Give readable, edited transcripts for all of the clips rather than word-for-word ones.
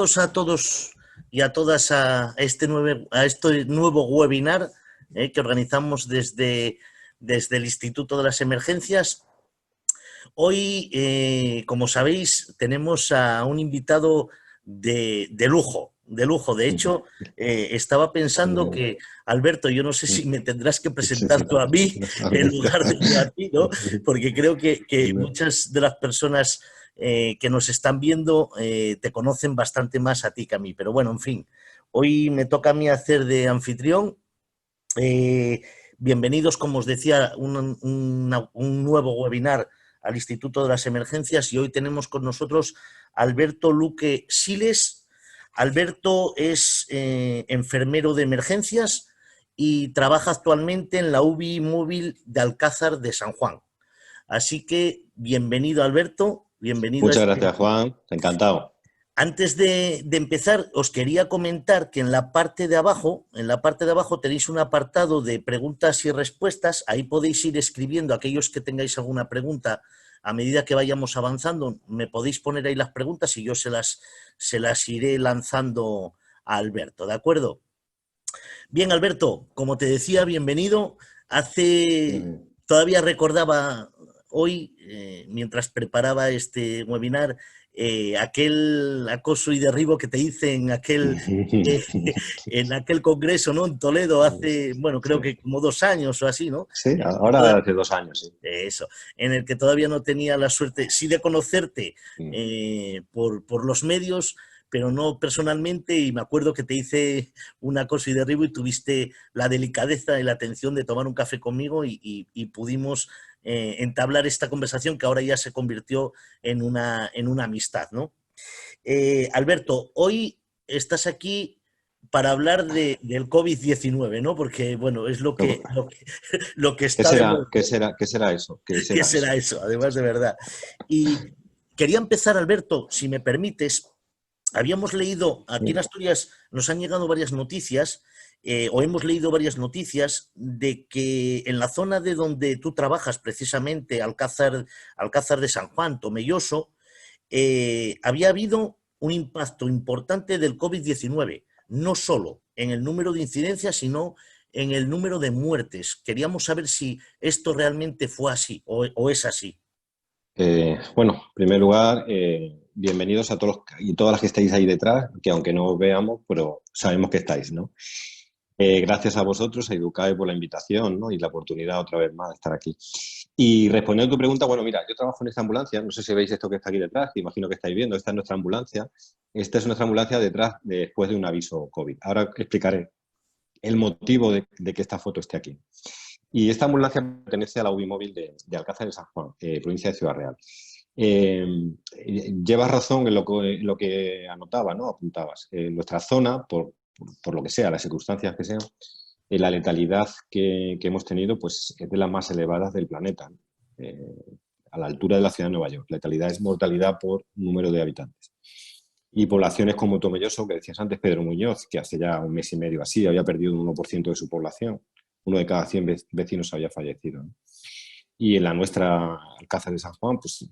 A todos y a todas a este nuevo webinar que organizamos desde el Instituto de las Emergencias. Hoy, como sabéis, tenemos a un invitado de lujo. De hecho, estaba pensando que, Alberto, yo no sé si me tendrás que presentar tú a mí en lugar de yo a ti, ¿no? Porque creo que muchas de las personas que nos están viendo te conocen bastante más a ti que a mí. Pero bueno, en fin, hoy me toca a mí hacer de anfitrión. Bienvenidos, como os decía, un nuevo webinar al Instituto de las Emergencias, y hoy tenemos con nosotros a Alberto Luque Siles. Alberto es enfermero de emergencias y trabaja actualmente en la UBI móvil de Alcázar de San Juan. Así que bienvenido, Alberto. Bienvenido. Muchas gracias, Juan. Encantado. Antes de empezar, os quería comentar que en la parte de abajo tenéis un apartado de preguntas y respuestas. Ahí podéis ir escribiendo aquellos que tengáis alguna pregunta. A medida que vayamos avanzando, me podéis poner ahí las preguntas y yo se las iré lanzando a Alberto, ¿de acuerdo? Bien, Alberto, como te decía, bienvenido. Todavía recordaba hoy, mientras preparaba este webinar, aquel acoso y derribo que te hice en aquel congreso, ¿no? En Toledo hace, bueno, creo que como 2 años o así, ¿no? Sí, ahora hace 2 años, sí. Eso, en el que todavía no tenía la suerte, sí, de conocerte por los medios, pero no personalmente, y me acuerdo que te hice un acoso y derribo y tuviste la delicadeza y la atención de tomar un café conmigo y pudimos entablar esta conversación que ahora ya se convirtió en una amistad, ¿no? Alberto, hoy estás aquí para hablar del COVID-19, ¿no? Porque, bueno, es lo que está de moda. ¿Qué será eso? ¿Qué será eso? Además, de verdad. Y quería empezar, Alberto, si me permites. Habíamos leído, aquí en Asturias nos han llegado varias noticias, o hemos leído varias noticias de que en la zona de donde tú trabajas, precisamente Alcázar de San Juan, Tomelloso, había habido un impacto importante del COVID-19, no solo en el número de incidencias, sino en el número de muertes. Queríamos saber si esto realmente fue así o es así. Bueno, en primer lugar, bienvenidos a todos y todas las que estáis ahí detrás, que aunque no os veamos, pero sabemos que estáis, ¿no? Gracias a vosotros, a Educae, por la invitación, ¿no? Y la oportunidad otra vez más de estar aquí. Y respondiendo a tu pregunta, bueno, mira, yo trabajo en esta ambulancia, no sé si veis esto que está aquí detrás, que imagino que estáis viendo, esta es nuestra ambulancia. Esta es nuestra ambulancia después de un aviso COVID. Ahora explicaré el motivo de que esta foto esté aquí. Y esta ambulancia pertenece a la UBI móvil de Alcázar de San Juan, provincia de Ciudad Real. Llevas razón en lo que anotaba, ¿no? Apuntabas. Nuestra zona, por lo que sea, las circunstancias que sean, la letalidad que hemos tenido pues, es de las más elevadas del planeta, ¿no? A la altura de la ciudad de Nueva York. Letalidad es mortalidad por número de habitantes. Y poblaciones como Tomelloso, que decías antes, Pedro Muñoz, que hace ya 1 mes y medio así había perdido un 1% de su población. 1 de cada 100 vecinos había fallecido, ¿no? Y en la nuestra Alcázar de San Juan, pues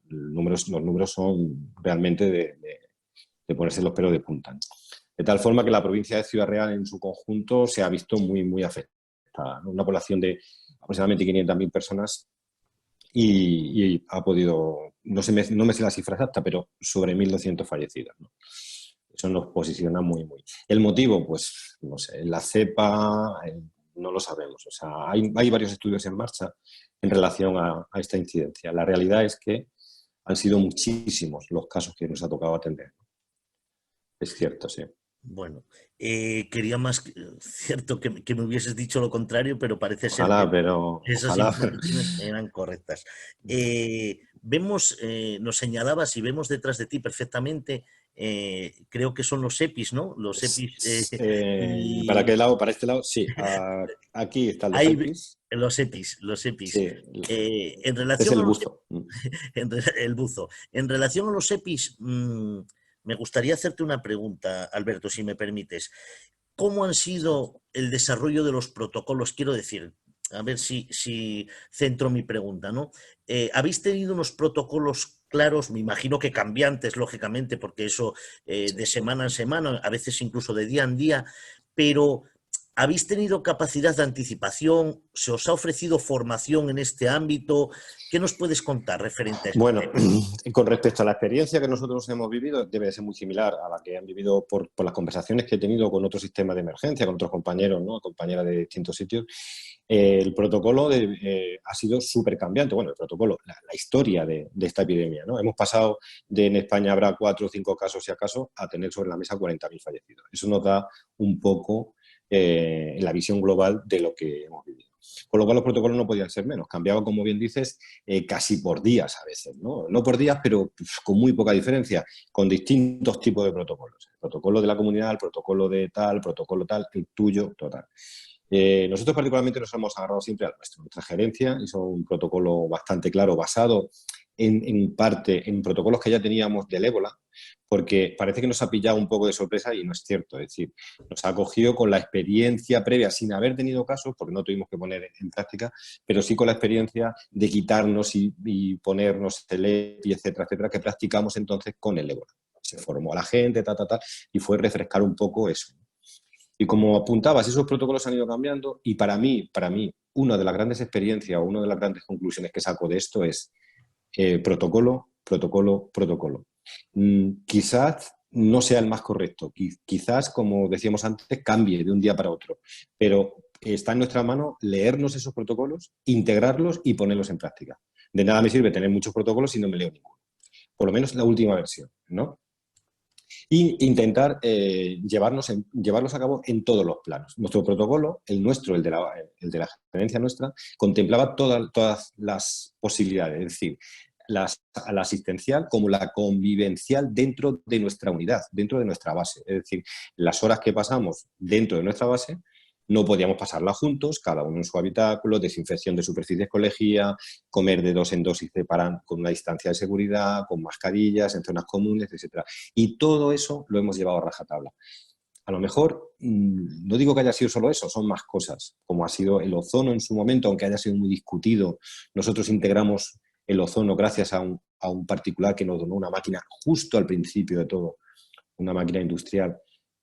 los números son realmente de ponerse los pelos de punta, ¿no? De tal forma que la provincia de Ciudad Real en su conjunto se ha visto muy, muy afectada, ¿no? Una población de aproximadamente 500.000 personas y ha podido, no me sé la cifra exacta, pero sobre 1.200 fallecidos, ¿no? Eso nos posiciona muy, muy. El motivo, pues, no sé, la cepa, no lo sabemos. O sea, hay varios estudios en marcha en relación a esta incidencia. La realidad es que han sido muchísimos los casos que nos ha tocado atender. Es cierto, sí. Bueno, quería más, cierto, que me hubieses dicho lo contrario, pero parece ser Ojalá, que pero esas ojalá. informaciones eran correctas. Nos señalabas y vemos detrás de ti perfectamente, creo que son los EPIs, ¿no? Los EPIs. ¿Para qué lado? ¿Para este lado? Sí. Aquí están los Hay EPIs. los EPIs. Sí. En Es relación a el los buzo. el buzo. En relación a los EPIs, me gustaría hacerte una pregunta, Alberto, si me permites. ¿Cómo han sido el desarrollo de los protocolos? Quiero decir, a ver si centro mi pregunta, ¿no? ¿Habéis tenido unos protocolos claros, me imagino que cambiantes, lógicamente, porque eso de semana en semana, a veces incluso de día en día, pero ¿habéis tenido capacidad de anticipación? ¿Se os ha ofrecido formación en este ámbito? ¿Qué nos puedes contar referente a este Bueno, tema? con respecto a la experiencia que nosotros hemos vivido, debe de ser muy similar a la que han vivido por las conversaciones que he tenido con otros sistemas de emergencia, con otros compañeros, ¿no? Compañeras de distintos sitios. El protocolo ha sido súper cambiante. Bueno, el protocolo, la historia de esta epidemia, ¿no? Hemos pasado de en España habrá 4 o 5 casos, si acaso, a tener sobre la mesa 40.000 fallecidos. Eso nos da un poco la visión global de lo que hemos vivido. Con lo cual los protocolos no podían ser menos. Cambiaban, como bien dices, casi por días a veces, ¿no? No por días, pero pues, con muy poca diferencia, con distintos tipos de protocolos. El protocolo de la comunidad, el protocolo de tal, el protocolo tal, el tuyo, total. Nosotros particularmente nos hemos agarrado siempre al nuestro. Nuestra gerencia hizo un protocolo bastante claro, basado en parte en protocolos que ya teníamos del ébola, porque parece que nos ha pillado un poco de sorpresa y no es cierto. Es decir, nos ha cogido con la experiencia previa, sin haber tenido casos, porque no tuvimos que poner en práctica, pero sí con la experiencia de quitarnos y ponernos el EPI, etcétera, etcétera, que practicamos entonces con el ébola. Se formó a la gente, y fue refrescar un poco eso. Y como apuntabas, esos protocolos han ido cambiando y para mí, una de las grandes experiencias o una de las grandes conclusiones que saco de esto es protocolo, protocolo, protocolo. Quizás no sea el más correcto, quizás, como decíamos antes, cambie de un día para otro, pero está en nuestra mano leernos esos protocolos, integrarlos y ponerlos en práctica. De nada me sirve tener muchos protocolos si no me leo ninguno. Por lo menos la última versión, ¿no? Y intentar llevarlos a cabo en todos los planos. Nuestro protocolo, el nuestro, el de la gerencia nuestra, contemplaba todas las posibilidades, es decir, la asistencial como la convivencial dentro de nuestra unidad, dentro de nuestra base. Es decir, las horas que pasamos dentro de nuestra base no podíamos pasarlas juntos, cada uno en su habitáculo, desinfección de superficies con lejía, comer de 2 en 2 y separan con una distancia de seguridad, con mascarillas, en zonas comunes, etc. Y todo eso lo hemos llevado a rajatabla. A lo mejor, no digo que haya sido solo eso, son más cosas, como ha sido el ozono en su momento, aunque haya sido muy discutido. Nosotros integramos el ozono gracias a un particular que nos donó una máquina justo al principio de todo, una máquina industrial,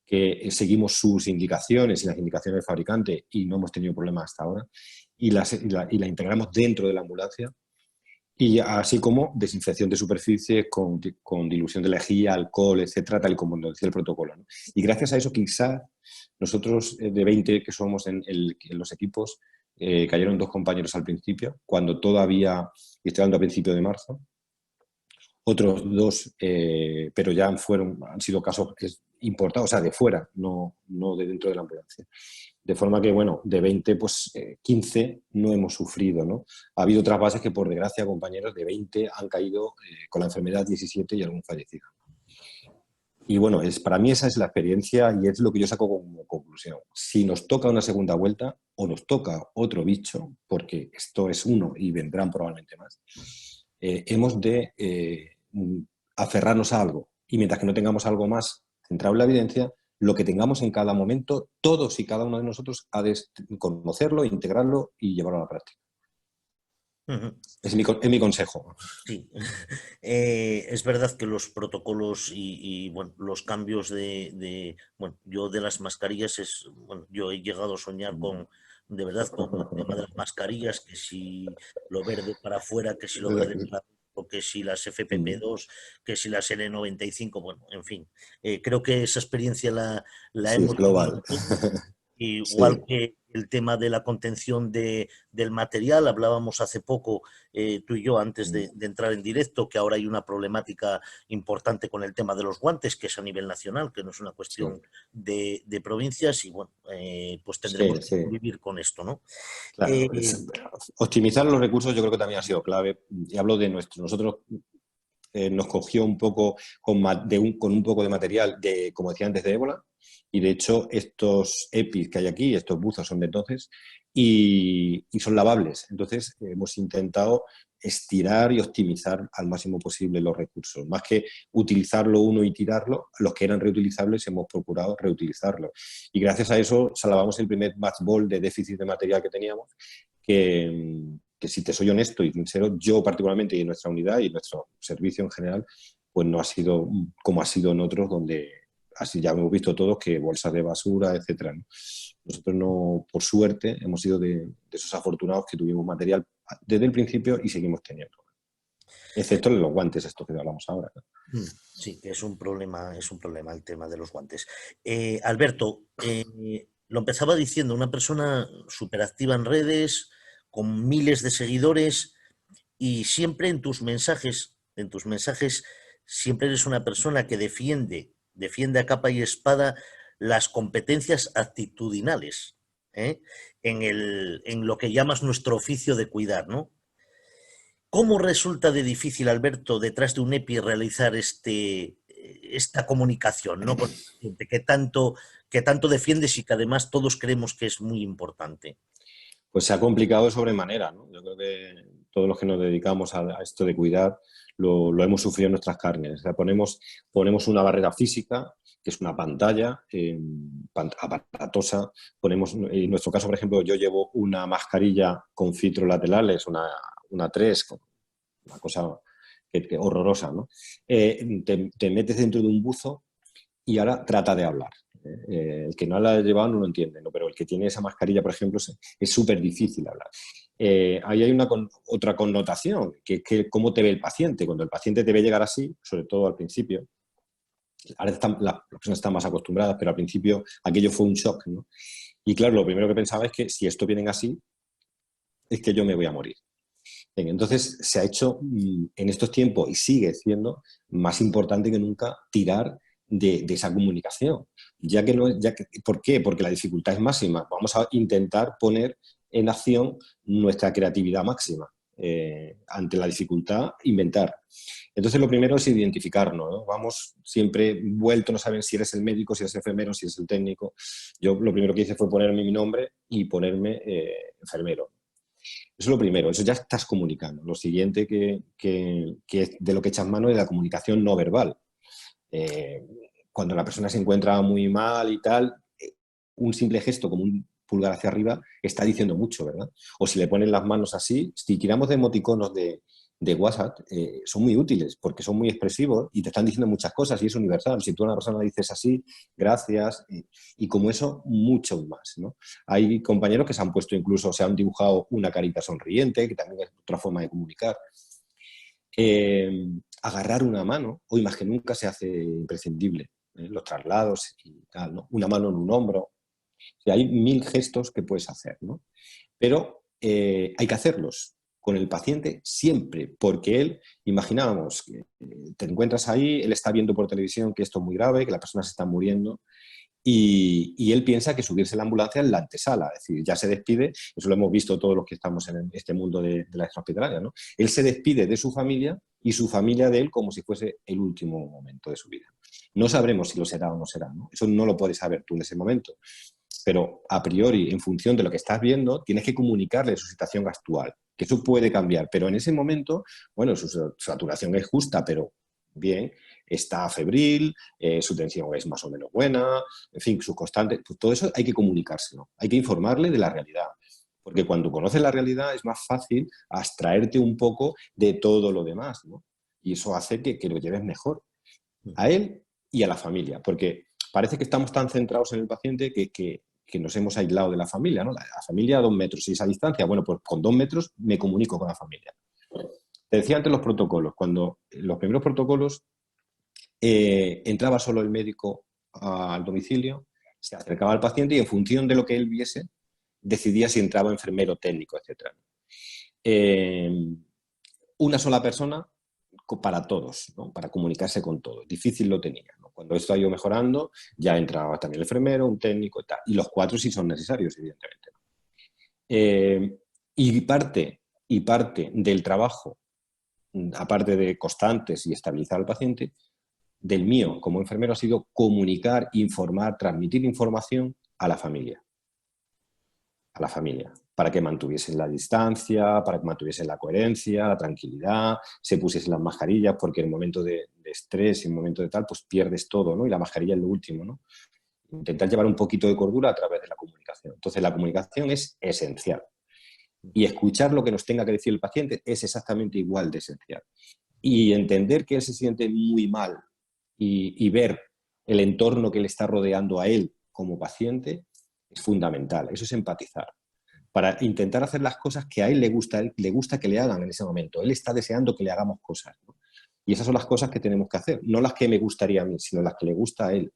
que seguimos sus indicaciones y las indicaciones del fabricante y no hemos tenido problemas hasta ahora, y la integramos dentro de la ambulancia, y así como desinfección de superficies con dilución de lejía, alcohol, etcétera, tal y como nos decía el protocolo, ¿no? Y gracias a eso, quizás nosotros de 20 que somos en los equipos, cayeron 2 compañeros al principio, cuando todavía, y estoy hablando a principios de marzo, otros 2, pero ya han sido casos importados, o sea, de fuera, no de dentro de la ambulancia. De forma que, bueno, de 20, pues 15 no hemos sufrido, ¿no? Ha habido otras bases que, por desgracia, compañeros de 20 han caído con la enfermedad 17 y algún fallecido. Y bueno, para mí esa es la experiencia y es lo que yo saco como conclusión. Si nos toca una segunda vuelta o nos toca otro bicho, porque esto es uno y vendrán probablemente más, hemos de aferrarnos a algo. Y mientras que no tengamos algo más centrado en la evidencia, lo que tengamos en cada momento, todos y cada uno de nosotros ha de conocerlo, integrarlo y llevarlo a la práctica. Ujú. Es mi consejo. Sí, es verdad que los protocolos bueno, los cambios bueno, yo de las mascarillas bueno, yo he llegado a soñar de verdad, con el tema de las mascarillas, que si lo verde para afuera, que si lo verde para adentro, que si las FPP2, que si las N95, bueno, en fin, creo que esa experiencia la Sí, es hemos vivido global. todos. Igual Sí. que el tema de la contención del material, hablábamos hace poco, tú y yo, antes de entrar en directo, que ahora hay una problemática importante con el tema de los guantes, que es a nivel nacional, que no es una Sí, cuestión de provincias, y bueno, pues tendremos sí, que sí. convivir con esto, ¿no? Claro, optimizar los recursos yo creo que también ha sido clave. Y hablo de nuestro. Nosotros nos cogió un poco con un poco de material, como decía antes, de ébola. Y de hecho, estos EPIs que hay aquí, estos buzos son de entonces, y son lavables. Entonces, hemos intentado estirar y optimizar al máximo posible los recursos. Más que utilizarlo uno y tirarlo, los que eran reutilizables hemos procurado reutilizarlos. Y gracias a eso salvamos el primer batch ball de déficit de material que teníamos, que si te soy honesto y sincero, yo particularmente y nuestra unidad y nuestro servicio en general, pues no ha sido como ha sido en otros donde así ya hemos visto todos que bolsas de basura, etcétera, ¿no? Nosotros no, por suerte, hemos sido de esos afortunados que tuvimos material desde el principio y seguimos teniendo. Excepto los guantes, estos que hablamos ahora. Sí, que es un problema el tema de los guantes. Alberto, lo empezaba diciendo, una persona súper activa en redes, con miles de seguidores, y siempre en tus mensajes, siempre eres una persona que defiende a capa y espada las competencias actitudinales, ¿eh? En lo que llamas nuestro oficio de cuidar, ¿no? ¿Cómo resulta de difícil, Alberto, detrás de un EPI realizar esta comunicación, ¿no? Con el paciente que tanto defiendes y que además todos creemos que es muy importante? Pues se ha complicado de sobremanera, ¿no? Yo creo que todos los que nos dedicamos a esto de cuidar lo hemos sufrido en nuestras carnes. O sea, ponemos una barrera física, que es una pantalla aparatosa. En nuestro caso, por ejemplo, yo llevo una mascarilla con filtros laterales, una 3, una cosa horrorosa, ¿no? Te metes dentro de un buzo y ahora trata de hablar. El que no la ha llevado no lo entiende, ¿no? Pero el que tiene esa mascarilla, por ejemplo, es súper difícil hablar. Ahí hay otra connotación, que es que cómo te ve el paciente. Cuando el paciente te ve llegar así, sobre todo al principio, ahora las personas están más acostumbradas, pero al principio aquello fue un shock, ¿no? Y claro, lo primero que pensaba es que si esto vienen así, es que yo me voy a morir. Entonces se ha hecho en estos tiempos y sigue siendo más importante que nunca tirar de esa comunicación. ¿Por qué? Porque la dificultad es máxima. Vamos a intentar poner en acción nuestra creatividad máxima. Ante la dificultad, inventar. Entonces lo primero es identificarnos, ¿no? Vamos siempre vuelto, no saben si eres el médico, si eres el enfermero, si eres el técnico. Yo lo primero que hice fue ponerme mi nombre y ponerme enfermero. Eso es lo primero, eso ya estás comunicando. Lo siguiente que de lo que echas mano es la comunicación no verbal. Cuando la persona se encuentra muy mal y tal, un simple gesto como un pulgar hacia arriba está diciendo mucho, ¿verdad? O si le ponen las manos así, si tiramos de emoticonos de WhatsApp, son muy útiles porque son muy expresivos y te están diciendo muchas cosas y es universal. Si tú a una persona le dices así, gracias, y como eso, mucho más, ¿no? Hay compañeros que se han puesto incluso, se han dibujado una carita sonriente, que también es otra forma de comunicar. Agarrar una mano, hoy más que nunca se hace imprescindible, los traslados y tal, ¿no? Una mano en un hombro. O sea, hay 1000 gestos que puedes hacer, ¿no? Pero hay que hacerlos con el paciente siempre, porque él, imaginábamos que te encuentras ahí, él está viendo por televisión que esto es muy grave, que las personas se están muriendo, y él piensa que subirse a la ambulancia es la antesala, es decir, ya se despide, eso lo hemos visto todos los que estamos en este mundo de la extrahospitalaria, ¿no? Él se despide de su familia y su familia de él como si fuese el último momento de su vida. No sabremos si lo será o no será, ¿no? Eso no lo puedes saber tú en ese momento, pero a priori, en función de lo que estás viendo, tienes que comunicarle su situación actual, que eso puede cambiar, pero en ese momento, bueno, su saturación es justa, pero bien, está febril, su tensión es más o menos buena, en fin, sus constantes, pues todo eso hay que comunicárselo, hay que informarle de la realidad, porque cuando conoces la realidad es más fácil abstraerte un poco de todo lo demás, ¿no? Y eso hace que lo lleves mejor a él y a la familia, porque parece que estamos tan centrados en el paciente que nos hemos aislado de la familia, ¿no? La familia a 2 metros y esa distancia, bueno, pues con 2 metros me comunico con la familia. Te decía antes los protocolos, cuando los primeros protocolos entraba solo el médico al domicilio, se acercaba al paciente y en función de lo que él viese, decidía si entraba enfermero, técnico, etc. Una sola persona para todos, ¿no? Para comunicarse con todos. Difícil lo tenía, ¿no? Cuando esto ha ido mejorando, ya entraba también el enfermero, un técnico y tal. Y los 4 sí son necesarios, evidentemente. Y parte del trabajo, aparte de constantes y estabilizar al paciente, del mío como enfermero ha sido comunicar, informar, transmitir información a la familia. A la familia, para que mantuviesen la distancia, para que mantuviesen la coherencia, la tranquilidad, se pusiesen las mascarillas, porque en el momento de estrés y en el momento de tal, pues pierdes todo, ¿no? Y la mascarilla es lo último, ¿no? Intentar llevar un poquito de cordura a través de la comunicación. Entonces, la comunicación es esencial. Y escuchar lo que nos tenga que decir el paciente es exactamente igual de esencial. Y entender que él se siente muy mal y ver el entorno que le está rodeando a él como paciente es fundamental. Eso es empatizar. Para intentar hacer las cosas que a él le gusta que le hagan en ese momento. Él está deseando que le hagamos cosas, ¿no? Y esas son las cosas que tenemos que hacer. No las que me gustaría a mí, sino las que le gusta a él.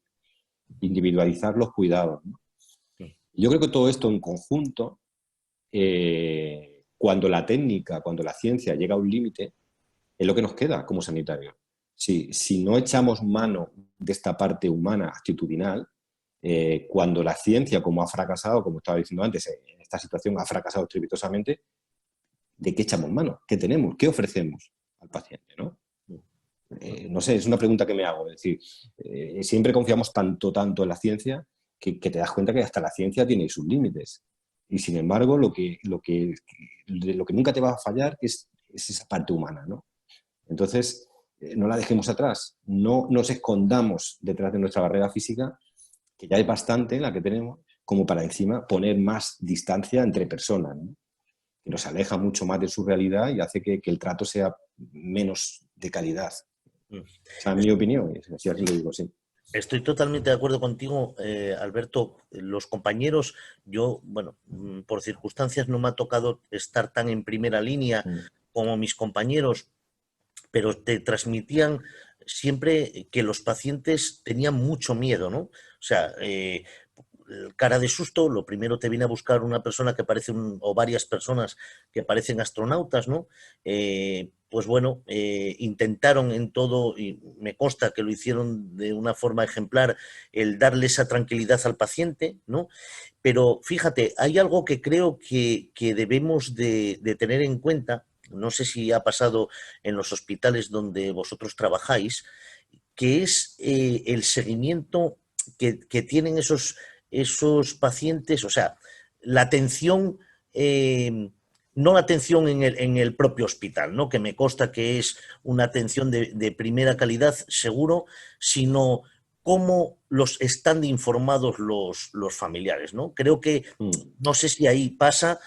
Individualizar los cuidados, ¿no? Yo creo que todo esto en conjunto, cuando la técnica, cuando la ciencia llega a un límite, es lo que nos queda como sanitarios. Si no echamos mano de esta parte humana, actitudinal, cuando la ciencia, como ha fracasado, como estaba diciendo antes, en esta situación ha fracasado estrepitosamente, ¿de qué echamos mano? ¿Qué tenemos? ¿Qué ofrecemos al paciente? No sé, es una pregunta que me hago. Es decir, siempre confiamos tanto en la ciencia que te das cuenta que hasta la ciencia tiene sus límites. Y sin embargo, lo que nunca te va a fallar es esa parte humana, ¿no? Entonces, no la dejemos atrás, no nos escondamos detrás de nuestra barrera física, que ya es bastante la que tenemos, como para encima poner más distancia entre personas, ¿no? Que nos aleja mucho más de su realidad y hace que el trato sea menos de calidad. O sea, en mi opinión, si así lo digo, sí. Estoy totalmente de acuerdo contigo, Alberto. Los compañeros, yo, bueno, por circunstancias no me ha tocado estar tan en primera línea como mis compañeros, pero te transmitían siempre que los pacientes tenían mucho miedo, ¿no? O sea, cara de susto, lo primero te viene a buscar una persona que parece, o varias personas que parecen astronautas, ¿no? Pues bueno, intentaron en todo, y me consta que lo hicieron de una forma ejemplar, el darle esa tranquilidad al paciente, ¿no? Pero fíjate, hay algo que creo que debemos de tener en cuenta, no sé si ha pasado en los hospitales donde vosotros trabajáis, que es el seguimiento que tienen esos pacientes, o sea, la atención, no la atención en el propio hospital, ¿no? Que me consta que es una atención de primera calidad, seguro, sino cómo los están informados los familiares, ¿no? Creo que, no sé si ahí pasa,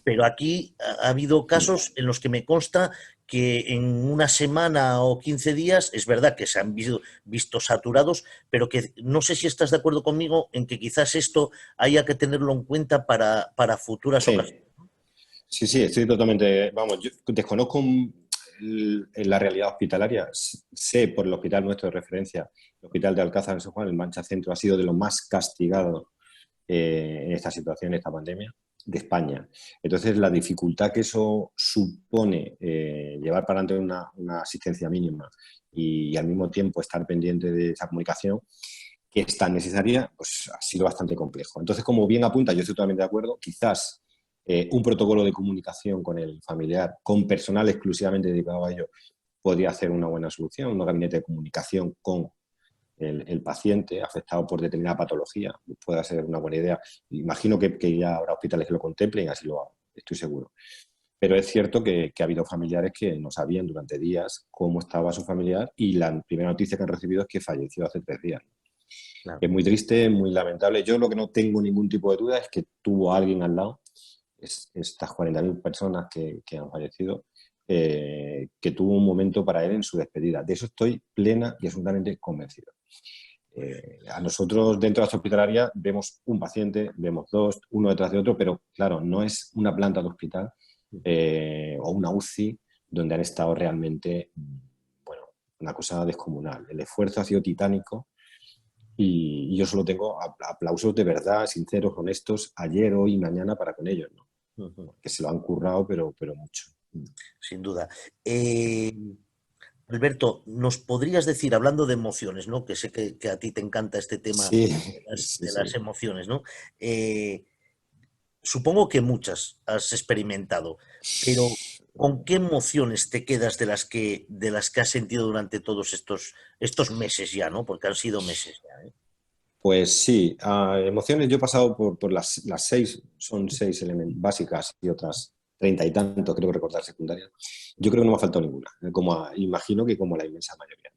pero aquí ha habido casos en los que me consta que en una semana o 15 días, es verdad que se han visto saturados, pero que no sé si estás de acuerdo conmigo en que quizás esto haya que tenerlo en cuenta para futuras Sí, ocasiones. sí, estoy totalmente, vamos, yo desconozco en la realidad hospitalaria, sé por el hospital nuestro de referencia, el hospital de Alcázar de San Juan, el Mancha Centro, ha sido de los más castigados en esta situación, en esta pandemia, de España. Entonces, la dificultad que eso supone llevar para adelante una asistencia mínima y al mismo tiempo estar pendiente de esa comunicación que es tan necesaria, pues ha sido bastante complejo. Entonces, como bien apunta, yo estoy totalmente de acuerdo, quizás un protocolo de comunicación con el familiar, con personal exclusivamente dedicado a ello, podría ser una buena solución, un gabinete de comunicación con el paciente afectado por determinada patología, pueda ser una buena idea. Imagino que ya habrá hospitales que lo contemplen, así lo hago, estoy seguro. Pero es cierto que ha habido familiares que no sabían durante días cómo estaba su familiar y la primera noticia que han recibido es que falleció hace 3 días. Claro. Es muy triste, muy lamentable. Yo lo que no tengo ningún tipo de duda es que tuvo a alguien al lado, estas 40.000 personas que han fallecido, que tuvo un momento para él en su despedida. De eso estoy plena y absolutamente convencido. A nosotros dentro de la hospitalaria vemos un paciente, vemos dos, uno detrás de otro, pero claro, no es una planta de hospital o una UCI donde han estado realmente, bueno, una cosa descomunal. El esfuerzo ha sido titánico y yo solo tengo aplausos de verdad, sinceros, honestos, ayer, hoy y mañana para con ellos, ¿no? Que se lo han currado, pero mucho. Sin duda. Alberto, ¿nos podrías decir, hablando de emociones, ¿no? Que sé que a ti te encanta este tema Sí, de sí. las emociones, ¿no? Supongo que muchas has experimentado, pero ¿con qué emociones te quedas de las que has sentido durante todos estos meses ya, ¿no? Porque han sido meses ya, ¿eh? Pues sí, emociones, yo he pasado por las 6, son 6 básicas y otras 30 y tanto, creo recordar, secundarias. Yo creo que no me ha faltado ninguna, imagino que como la inmensa mayoría.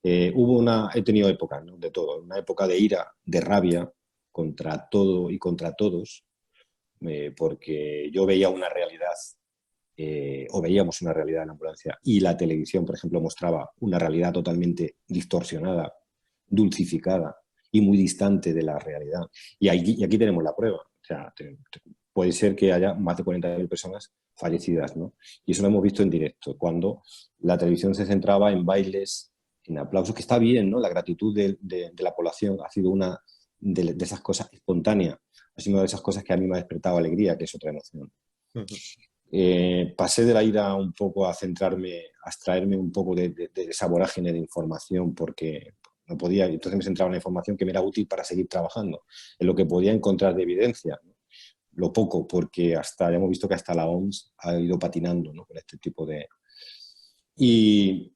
He tenido épocas, ¿no? De todo, una época de ira, de rabia contra todo y contra todos, porque yo veía una realidad, o veíamos una realidad en la ambulancia, y la televisión, por ejemplo, mostraba una realidad totalmente distorsionada, dulcificada y muy distante de la realidad. Y aquí tenemos la prueba. O sea, puede ser que haya más de 40.000 personas fallecidas, ¿no? Y eso lo hemos visto en directo, cuando la televisión se centraba en bailes, en aplausos, que está bien, ¿no? La gratitud de la población ha sido una de esas cosas espontáneas, ha sido una de esas cosas que a mí me ha despertado alegría, que es otra emoción. Pasé de la ira un poco a centrarme, a extraerme un poco de esa vorágine de información, porque no podía, entonces me centraba en la información que me era útil para seguir trabajando, en lo que podía encontrar de evidencia, ¿no? Lo poco, porque ya hemos visto que hasta la OMS ha ido patinando, ¿no? Con este tipo de... Y,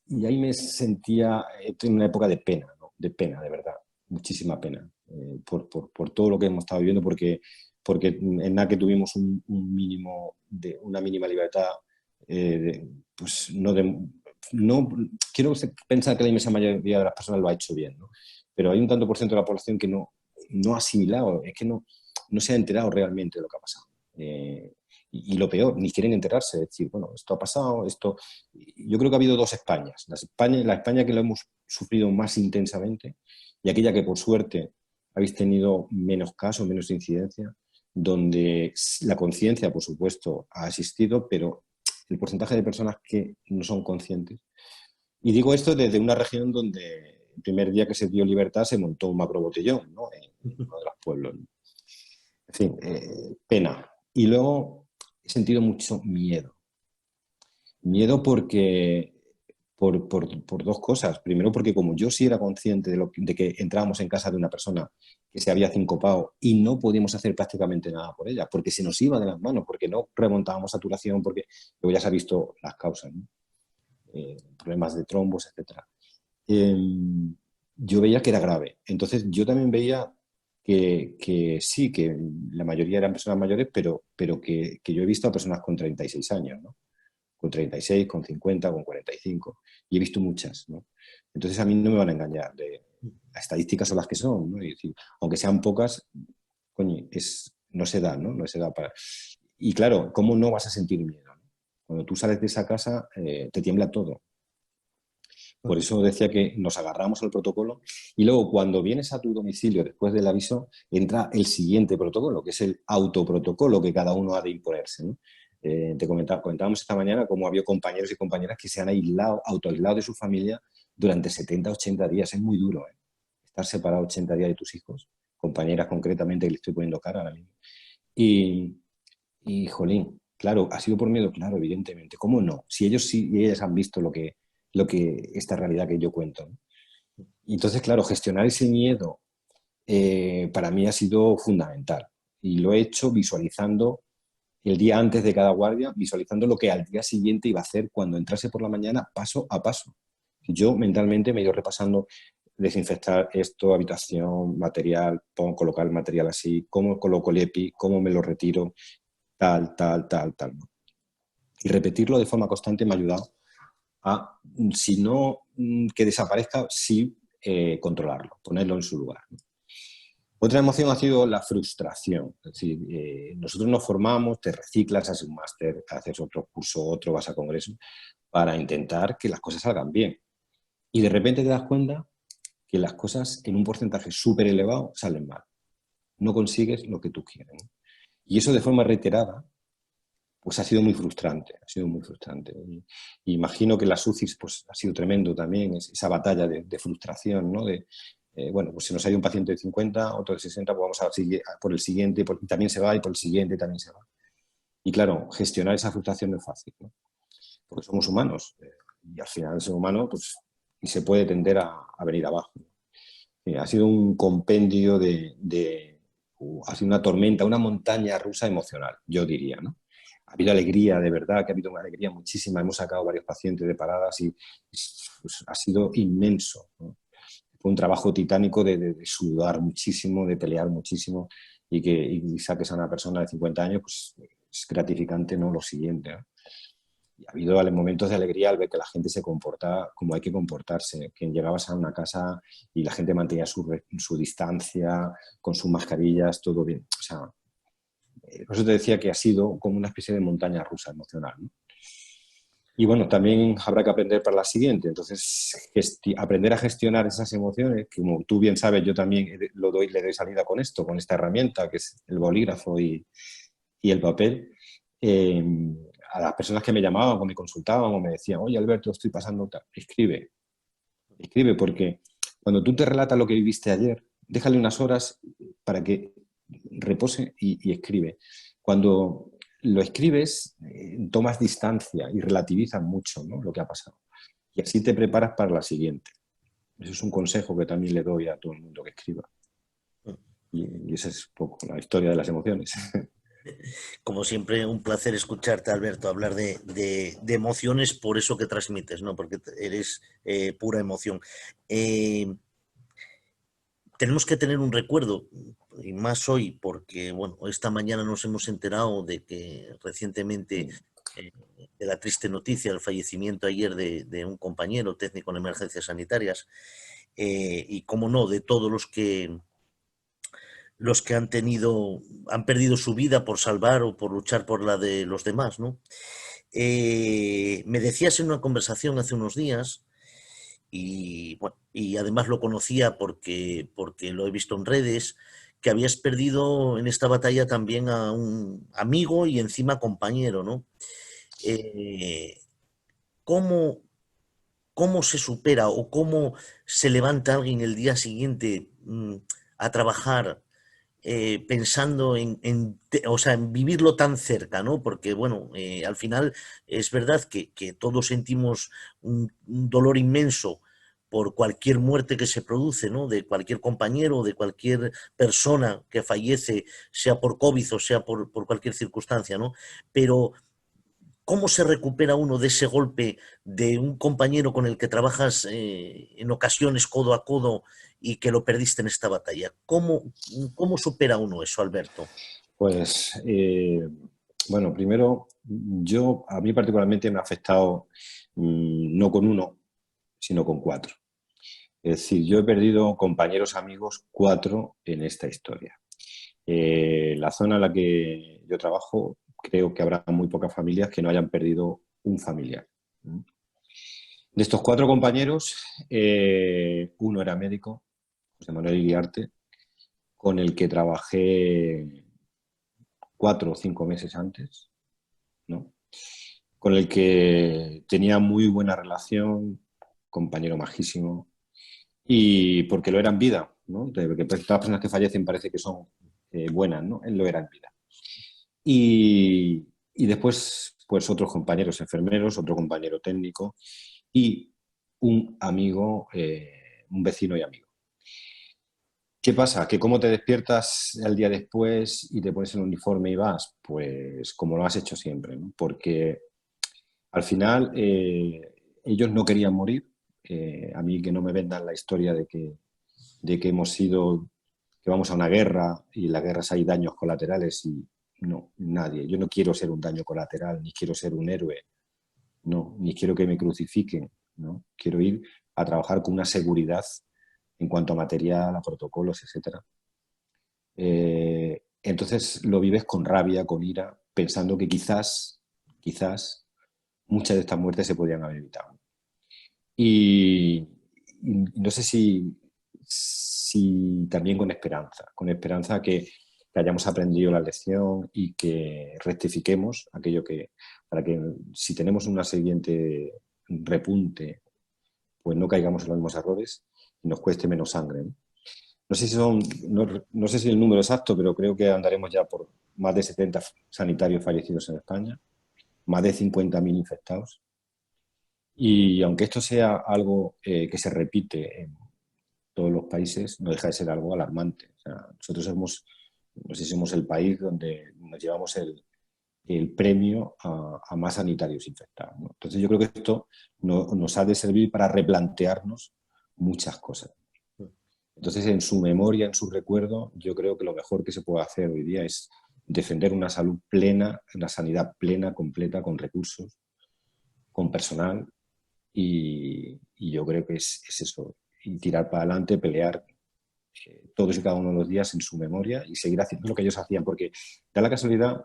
y ahí me sentía en una época de pena, ¿no? De pena, de verdad, muchísima pena, por todo lo que hemos estado viviendo, porque en nada que tuvimos una mínima libertad, pues no quiero pensar que la inmensa mayoría de las personas lo ha hecho bien, ¿no? Pero hay un tanto por ciento de la población que no ha asimilado, es que no se ha enterado realmente de lo que ha pasado. Y lo peor, ni quieren enterarse, es decir, bueno, esto ha pasado, esto... Yo creo que ha habido dos Españas, la España que lo hemos sufrido más intensamente y aquella que por suerte habéis tenido menos casos, menos incidencia, donde la conciencia, por supuesto, ha existido, pero el porcentaje de personas que no son conscientes. Y digo esto desde una región donde el primer día que se dio libertad se montó un macrobotellón, ¿no? En uno de los pueblos. En fin, pena. Y luego he sentido mucho miedo. Miedo porque por dos cosas. Primero, porque como yo sí era consciente de que entrábamos en casa de una persona que se había sincopado y no podíamos hacer prácticamente nada por ella, porque se nos iba de las manos, porque no remontábamos saturación, porque luego ya se ha visto las causas, ¿no? Problemas de trombos, etc. Yo veía que era grave. Entonces, yo también veía que sí, que la mayoría eran personas mayores, pero que yo he visto a personas con 36 años, ¿no? Con 36, con 50, con 45. Y he visto muchas, ¿no? Entonces a mí no me van a engañar. Las estadísticas son las que son, ¿no? Y decir, aunque sean pocas, coño, no se da, ¿no? No se da para... Y claro, ¿cómo no vas a sentir miedo, ¿no? Cuando tú sales de esa casa, te tiembla todo. Por eso decía que nos agarramos al protocolo y luego cuando vienes a tu domicilio después del aviso, entra el siguiente protocolo, que es el autoprotocolo que cada uno ha de imponerse, ¿no? Comentábamos esta mañana cómo había compañeros y compañeras que se han autoaislado de su familia durante 70, 80 días. Es muy duro, ¿eh? Estar separado 80 días de tus hijos, compañeras concretamente que le estoy poniendo cara ahora mismo. Y jolín, claro, ¿ha sido por miedo? Claro, evidentemente. ¿Cómo no? Si ellos sí y ellas han visto esta realidad que yo cuento, ¿no? Y entonces, claro, gestionar ese miedo para mí ha sido fundamental. Y lo he hecho visualizando el día antes de cada guardia, visualizando lo que al día siguiente iba a hacer cuando entrase por la mañana, paso a paso. Yo mentalmente me he ido repasando, desinfectar esto, habitación, material, colocar el material así, cómo coloco el EPI, cómo me lo retiro, tal, tal, tal, tal. Y repetirlo de forma constante me ha ayudado a, si no que desaparezca, sí controlarlo, ponerlo en su lugar. Otra emoción ha sido la frustración. Es decir, nosotros nos formamos, te reciclas, haces un máster, haces otro curso, otro, vas a congreso, para intentar que las cosas salgan bien. Y de repente te das cuenta que las cosas en un porcentaje súper elevado salen mal. No consigues lo que tú quieres, ¿no? Y eso de forma reiterada, pues ha sido muy frustrante, ha sido muy frustrante. Y imagino que las UCIs pues, ha sido tremendo también, esa batalla de frustración, ¿no? Bueno, pues si nos hay un paciente de 50, otro de 60, pues vamos por el siguiente, y también se va, y por el siguiente también se va. Y claro, gestionar esa frustración no es fácil, ¿no? Porque somos humanos, y al final el ser humano, pues, y se puede tender a venir abajo. Ha sido un compendio ha sido una tormenta, una montaña rusa emocional, yo diría, ¿no? Ha habido alegría, de verdad, que ha habido una alegría muchísima. Hemos sacado varios pacientes de paradas y pues, ha sido inmenso, ¿no? Fue un trabajo titánico de sudar muchísimo, de pelear muchísimo y saques a una persona de 50 años, pues es gratificante, ¿no? Lo siguiente, ¿no? Y ha habido momentos de alegría al ver que la gente se comporta como hay que comportarse, que llegabas a una casa y la gente mantenía su distancia, con sus mascarillas, todo bien. O sea, por eso te decía que ha sido como una especie de montaña rusa emocional, ¿no? Y bueno, también habrá que aprender para la siguiente. Entonces, aprender a gestionar esas emociones, que como tú bien sabes, yo también le doy salida con esto, con esta herramienta que es el bolígrafo y el papel. Eh, a las personas que me llamaban o me consultaban o me decían, oye Alberto, estoy pasando tal, escribe, escribe, porque cuando tú te relatas lo que viviste ayer, déjale unas horas para que repose y escribe. Cuando lo escribes, tomas distancia y relativizas mucho, ¿no?, lo que ha pasado. Y así te preparas para la siguiente. Eso es un consejo que también le doy a todo el mundo que escriba. Y esa es un poco la historia de las emociones. Como siempre, un placer escucharte, Alberto, hablar de emociones por eso que transmites, ¿no? Porque eres pura emoción. Tenemos que tener un recuerdo, y más hoy, porque bueno, esta mañana nos hemos enterado de que recientemente, de la triste noticia del fallecimiento ayer de un compañero técnico en emergencias sanitarias, y cómo no, de todos los que han perdido su vida por salvar o por luchar por la de los demás, ¿no? Me decías en una conversación hace unos días, y bueno, y además lo conocía porque lo he visto en redes, que habías perdido en esta batalla también a un amigo y encima compañero, ¿no? Eh, ¿cómo, cómo se supera o cómo se levanta alguien el día siguiente a trabajar, pensando o sea, en vivirlo tan cerca, ¿no? Porque, bueno, al final es verdad que todos sentimos un dolor inmenso por cualquier muerte que se produce, ¿no? De cualquier compañero, de cualquier persona que fallece, sea por COVID o sea por cualquier circunstancia, ¿no? Pero ¿cómo se recupera uno de ese golpe de un compañero con el que trabajas, en ocasiones codo a codo y que lo perdiste en esta batalla? ¿Cómo supera uno eso, Alberto? Pues, bueno, primero, a mí particularmente me ha afectado no con uno, sino con cuatro. Es decir, yo he perdido compañeros, amigos, cuatro en esta historia. La zona en la que yo trabajo, creo que habrá muy pocas familias que no hayan perdido un familiar. De estos cuatro compañeros, uno era médico, José Manuel Iriarte, con el que trabajé 4 o 5 meses antes, ¿no? Con el que tenía muy buena relación, compañero majísimo, y porque lo era en vida, ¿no? Porque todas las personas que fallecen parece que son buenas, ¿no? Él lo era en vida. Y después, pues otros compañeros enfermeros, otro compañero técnico y un amigo, un vecino y amigo. ¿Qué pasa? ¿Que cómo te despiertas el día después y te pones el uniforme y vas? Pues como lo has hecho siempre, ¿no? Porque al final ellos no querían morir. A mí que no me vendan la historia de que hemos sido, que vamos a una guerra y en las guerras hay daños colaterales y no, nadie. Yo no quiero ser un daño colateral, ni quiero ser un héroe, no, ni quiero que me crucifiquen, ¿no? Quiero ir a trabajar con una seguridad en cuanto a material, a protocolos, etcétera. Entonces lo vives con rabia, con ira, pensando que quizás muchas de estas muertes se podrían haber evitado. Y no sé si también con esperanza que hayamos aprendido la lección y que rectifiquemos aquello para que si tenemos una siguiente repunte, pues no caigamos en los mismos errores y nos cueste menos sangre, ¿no? No sé si el número exacto, pero creo que andaremos ya por más de 70 sanitarios fallecidos en España, más de 50.000 infectados. Y aunque esto sea algo que se repite en todos los países, no deja de ser algo alarmante. O sea, nosotros no sé si somos el país donde nos llevamos el premio a más sanitarios infectados, ¿no? Entonces yo creo que esto nos ha de servir para replantearnos muchas cosas. Entonces, en su memoria, en su recuerdo, yo creo que lo mejor que se puede hacer hoy día es defender una salud plena, una sanidad plena, completa, con recursos, con personal, y yo creo que es eso, y tirar para adelante, pelear todos y cada uno de los días en su memoria y seguir haciendo lo que ellos hacían, porque da la casualidad,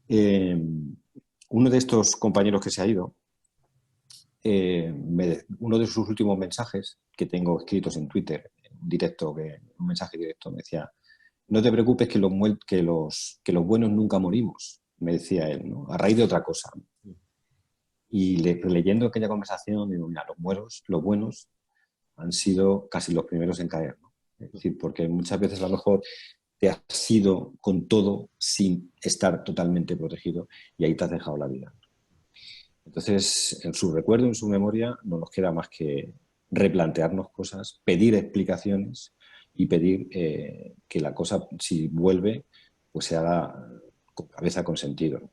uno de estos compañeros que se ha ido, uno de sus últimos mensajes que tengo escritos en Twitter, un mensaje directo, me decía: no te preocupes que los buenos nunca morimos, me decía él, ¿no? A raíz de otra cosa. Y leyendo aquella conversación, digo, mira, los buenos han sido casi los primeros en caer, ¿no? Es decir, porque muchas veces a lo mejor te has ido con todo sin estar totalmente protegido y ahí te has dejado la vida. Entonces, en su recuerdo, en su memoria, no nos queda más que replantearnos cosas, pedir explicaciones y pedir que la cosa, si vuelve, pues se haga con cabeza, con sentido.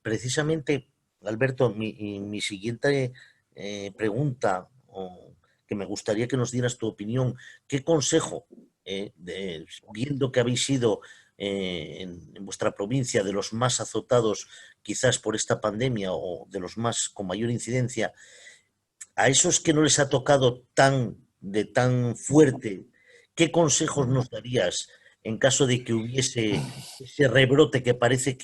Precisamente, Alberto, mi siguiente pregunta, que me gustaría que nos dieras tu opinión, ¿qué consejo, viendo que habéis sido en vuestra provincia de los más azotados quizás por esta pandemia o de los más con mayor incidencia, a esos que no les ha tocado tan fuerte, ¿qué consejos nos darías en caso de que hubiese ese rebrote que parece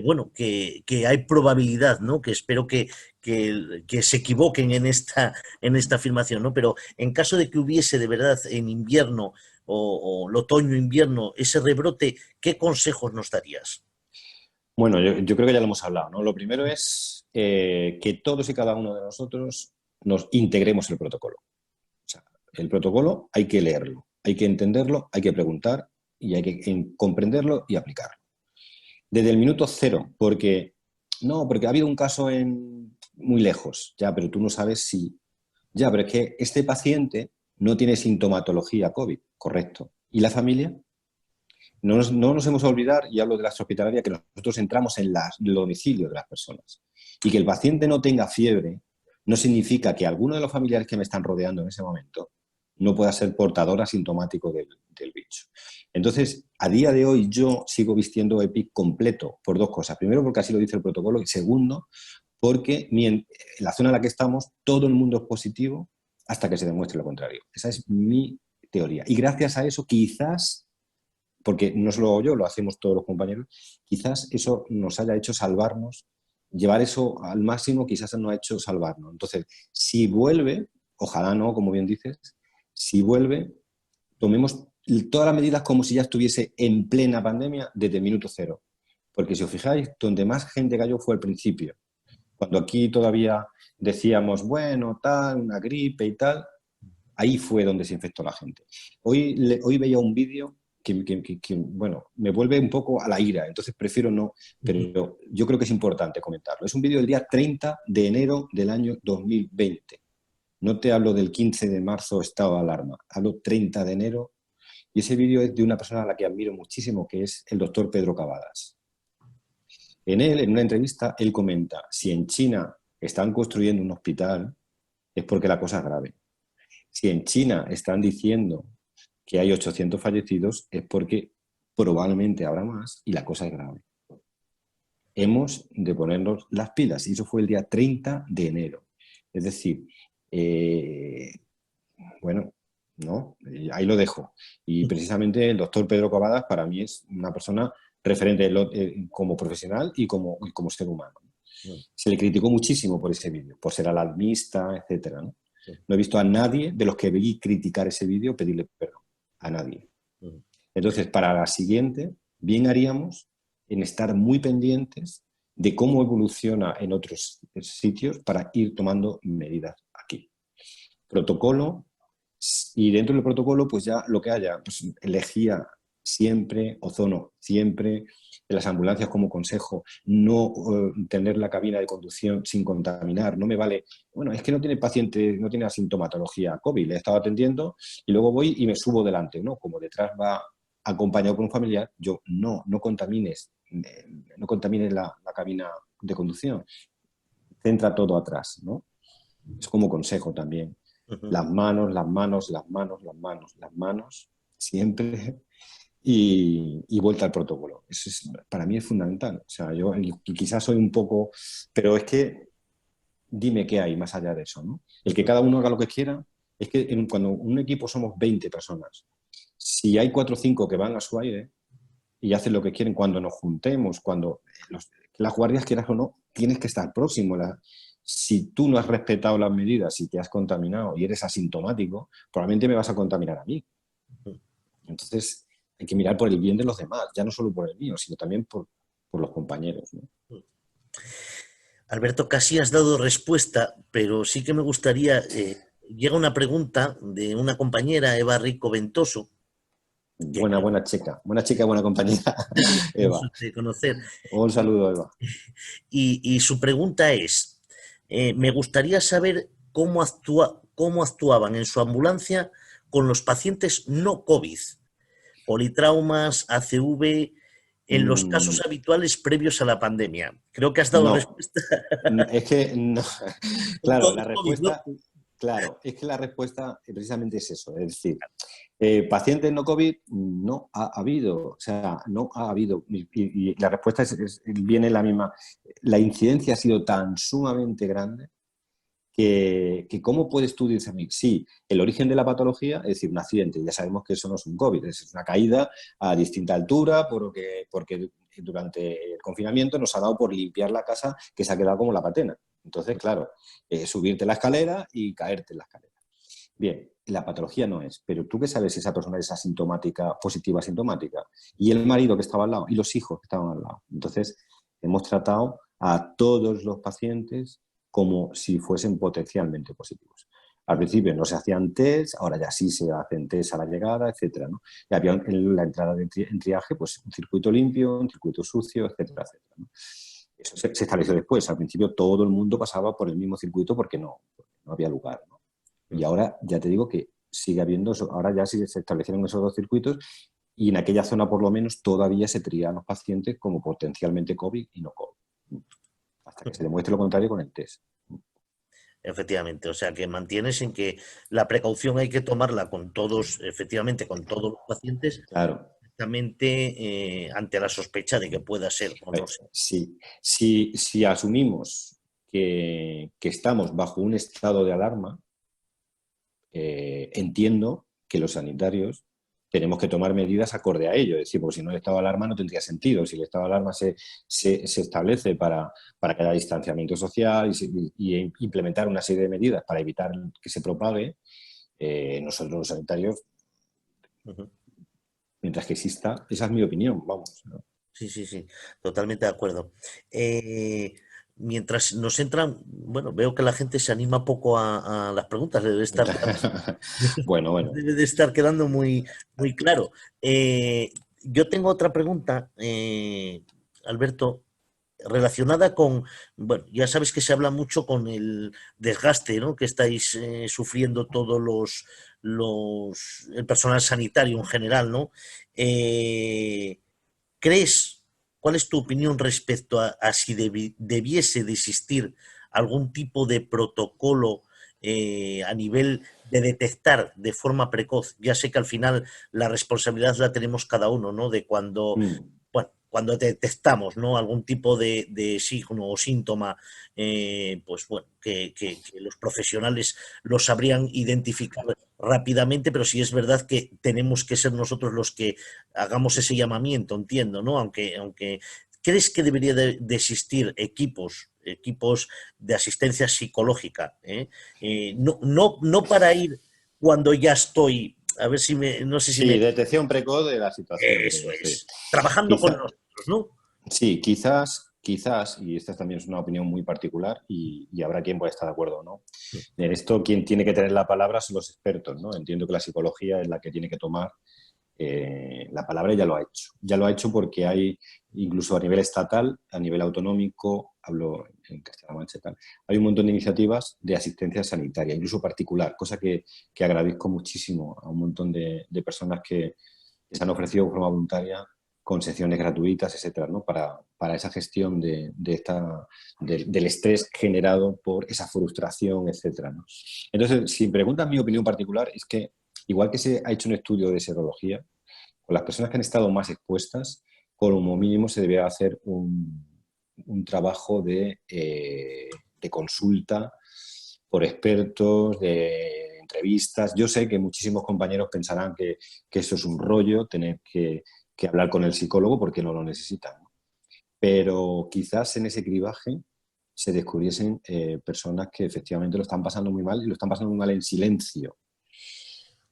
bueno, que hay probabilidad, ¿no? Que espero que se equivoquen en esta afirmación, ¿no? Pero en caso de que hubiese de verdad en invierno o el otoño-invierno ese rebrote, ¿qué consejos nos darías? Bueno, yo creo que ya lo hemos hablado, ¿no? Lo primero es que todos y cada uno de nosotros nos integremos el protocolo. O sea, el protocolo hay que leerlo, hay que entenderlo, hay que preguntar y hay que comprenderlo y aplicarlo. Desde el minuto cero, porque ha habido un caso muy lejos, ya, pero tú no sabes si... Ya, pero es que este paciente no tiene sintomatología COVID, correcto. ¿Y la familia? No nos hemos de olvidar, y hablo de la hospitalaria, que nosotros entramos en el domicilio de las personas. Y que el paciente no tenga fiebre no significa que alguno de los familiares que me están rodeando en ese momento no pueda ser portador asintomático del bicho. Entonces, a día de hoy yo sigo vistiendo EPI completo por dos cosas. Primero, porque así lo dice el protocolo, y segundo, porque en la zona en la que estamos todo el mundo es positivo hasta que se demuestre lo contrario. Esa es mi teoría. Y gracias a eso, quizás, porque no solo hago yo, lo hacemos todos los compañeros, quizás eso nos haya hecho salvarnos, llevar eso al máximo quizás nos ha hecho salvarnos. Entonces, si vuelve, ojalá no, como bien dices, si vuelve, tomemos todas las medidas como si ya estuviese en plena pandemia desde el minuto cero. Porque si os fijáis, donde más gente cayó fue al principio. Cuando aquí todavía decíamos, bueno, tal, una gripe y tal, ahí fue donde se infectó la gente. Hoy veía un vídeo bueno, me vuelve un poco a la ira, entonces prefiero no, pero yo creo que es importante comentarlo. Es un vídeo del día 30 de enero del año 2020. No te hablo del 15 de marzo, estado de alarma, hablo 30 de enero, y ese vídeo es de una persona a la que admiro muchísimo, que es el doctor Pedro Cavadas. En una entrevista, él comenta, si en China están construyendo un hospital, es porque la cosa es grave. Si en China están diciendo que hay 800 fallecidos, es porque probablemente habrá más y la cosa es grave. Hemos de ponernos las pilas, y eso fue el día 30 de enero. Es decir, bueno, ¿no? Ahí lo dejo. Y precisamente el doctor Pedro Cavadas para mí es una persona referente como profesional y como ser humano. Se le criticó muchísimo por ese vídeo, por ser alarmista, etcétera, ¿no? No he visto a nadie de los que vi criticar ese vídeo pedirle perdón. A nadie. Entonces, para la siguiente, bien haríamos en estar muy pendientes de cómo evoluciona en otros sitios para ir tomando medidas aquí. Protocolo, y dentro del protocolo, pues ya lo que haya, pues lejía siempre, ozono siempre, en las ambulancias como consejo, no tener la cabina de conducción sin contaminar, no me vale, bueno, es que no tiene paciente, no tiene asintomatología COVID, le he estado atendiendo y luego voy y me subo delante, ¿no? Como detrás va acompañado por un familiar, yo no contamines la cabina de conducción, centra todo atrás, ¿no? Es como consejo también. Las manos, siempre, y vuelta al protocolo. Eso para mí es fundamental. O sea, yo quizás soy un poco... Pero es que dime qué hay más allá de eso, ¿no? El que cada uno haga lo que quiera, Es que cuando un equipo somos 20 personas, si hay 4 o 5 que van a su aire y hacen lo que quieren, cuando nos juntemos, cuando las guardias, quieras o no, tienes que estar próximo. Si tú no has respetado las medidas, si te has contaminado y eres asintomático, probablemente me vas a contaminar a mí. Entonces, hay que mirar por el bien de los demás, ya no solo por el mío, sino también por los compañeros, ¿no? Alberto, casi has dado respuesta, pero sí que me gustaría, llega una pregunta de una compañera, Eva Rico Ventoso, que Buena chica, buena compañera, Eva. de conocer, Un saludo, Eva. y su pregunta es, me gustaría saber cómo actuaban en su ambulancia con los pacientes no COVID, politraumas, ACV, en los casos habituales previos a la pandemia. Creo que has dado No, respuesta. es que no. Claro, Todo la COVID, ¿no? respuesta, claro, es que la respuesta precisamente es eso, es decir, pacientes no COVID no ha habido, o sea, no ha habido, y la respuesta viene la misma. La incidencia ha sido tan sumamente grande que ¿cómo puedes tú discernir? Sí, el origen de la patología, es decir, un accidente, ya sabemos que eso no es un COVID, es una caída a distinta altura porque durante el confinamiento nos ha dado por limpiar la casa que se ha quedado como la patena. Entonces, claro, subirte la escalera y caerte en la escalera. Bien, la patología no es, pero tú qué sabes si esa persona es asintomática, positiva asintomática, y el marido que estaba al lado, y los hijos que estaban al lado. Entonces, hemos tratado a todos los pacientes como si fuesen potencialmente positivos. Al principio no se hacían test, ahora ya sí se hacen test a la llegada, etcétera, ¿no? Y había en la entrada en triaje, pues un circuito limpio, un circuito sucio, etcétera, etcétera, ¿no? Eso se estableció después. Al principio todo el mundo pasaba por el mismo circuito porque no había lugar, ¿no? Y ahora ya te digo que sigue habiendo eso. Ahora ya sí se establecieron esos dos circuitos y en aquella zona por lo menos todavía se trían los pacientes como potencialmente COVID y no COVID. Hasta que se demuestre lo contrario con el test. Efectivamente, o sea que mantienes en que la precaución hay que tomarla con todos, efectivamente, con todos los pacientes, Claro. exactamente ante la sospecha de que pueda ser o no ser. Si asumimos que estamos bajo un estado de alarma, entiendo que los sanitarios tenemos que tomar medidas acorde a ello. Es decir, porque si no el estado de alarma no tendría sentido. Si el estado de alarma se establece para que haya distanciamiento social y implementar una serie de medidas para evitar que se propague, nosotros los sanitarios, mientras que exista, esa es mi opinión, vamos, ¿no? Sí, totalmente de acuerdo. Mientras nos entran, bueno, veo que la gente se anima poco a las preguntas, Bueno. debe de estar quedando muy, muy claro. Yo tengo otra pregunta, Alberto, relacionada con, bueno, ya sabes que se habla mucho con el desgaste, ¿no?, que estáis sufriendo todos el personal sanitario en general, ¿no? ¿Crees, cuál es tu opinión respecto a si debiese de existir algún tipo de protocolo a nivel de detectar de forma precoz? Ya sé que al final la responsabilidad la tenemos cada uno, ¿no? De cuando, bueno, cuando detectamos, ¿no?, algún tipo de signo o síntoma, pues bueno, que los profesionales lo sabrían identificar rápidamente, pero sí es verdad que tenemos que ser nosotros los que hagamos ese llamamiento, entiendo, ¿no? Aunque ¿crees que debería de existir equipos de asistencia psicológica? No para ir cuando ya estoy, a ver si no sé si Sí, detección precoz de la situación. eso es, trabajando con Quizá, nosotros, ¿no? sí, quizás, y esta también es una opinión muy particular y habrá quien pueda estar de acuerdo o no. En esto quien tiene que tener la palabra son los expertos, ¿no? Entiendo que la psicología es la que tiene que tomar la palabra y ya lo ha hecho. Ya lo ha hecho porque hay, incluso a nivel estatal, a nivel autonómico, hablo en Castilla-La Mancha y tal, hay un montón de iniciativas de asistencia sanitaria, incluso particular, cosa que agradezco muchísimo a un montón de personas que se han ofrecido de forma voluntaria con secciones gratuitas, etcétera, ¿no? Para esa gestión del estrés generado por esa frustración, etcétera, ¿no? Entonces, si me preguntas mi opinión particular, es que igual que se ha hecho un estudio de serología, con las personas que han estado más expuestas, como mínimo se debe hacer un trabajo de consulta por expertos, de entrevistas. Yo sé que muchísimos compañeros pensarán que eso es un rollo, tener que hablar con el psicólogo porque no lo necesitan, ¿no? Pero quizás en ese cribaje se descubriesen personas que efectivamente lo están pasando muy mal y lo están pasando muy mal en silencio.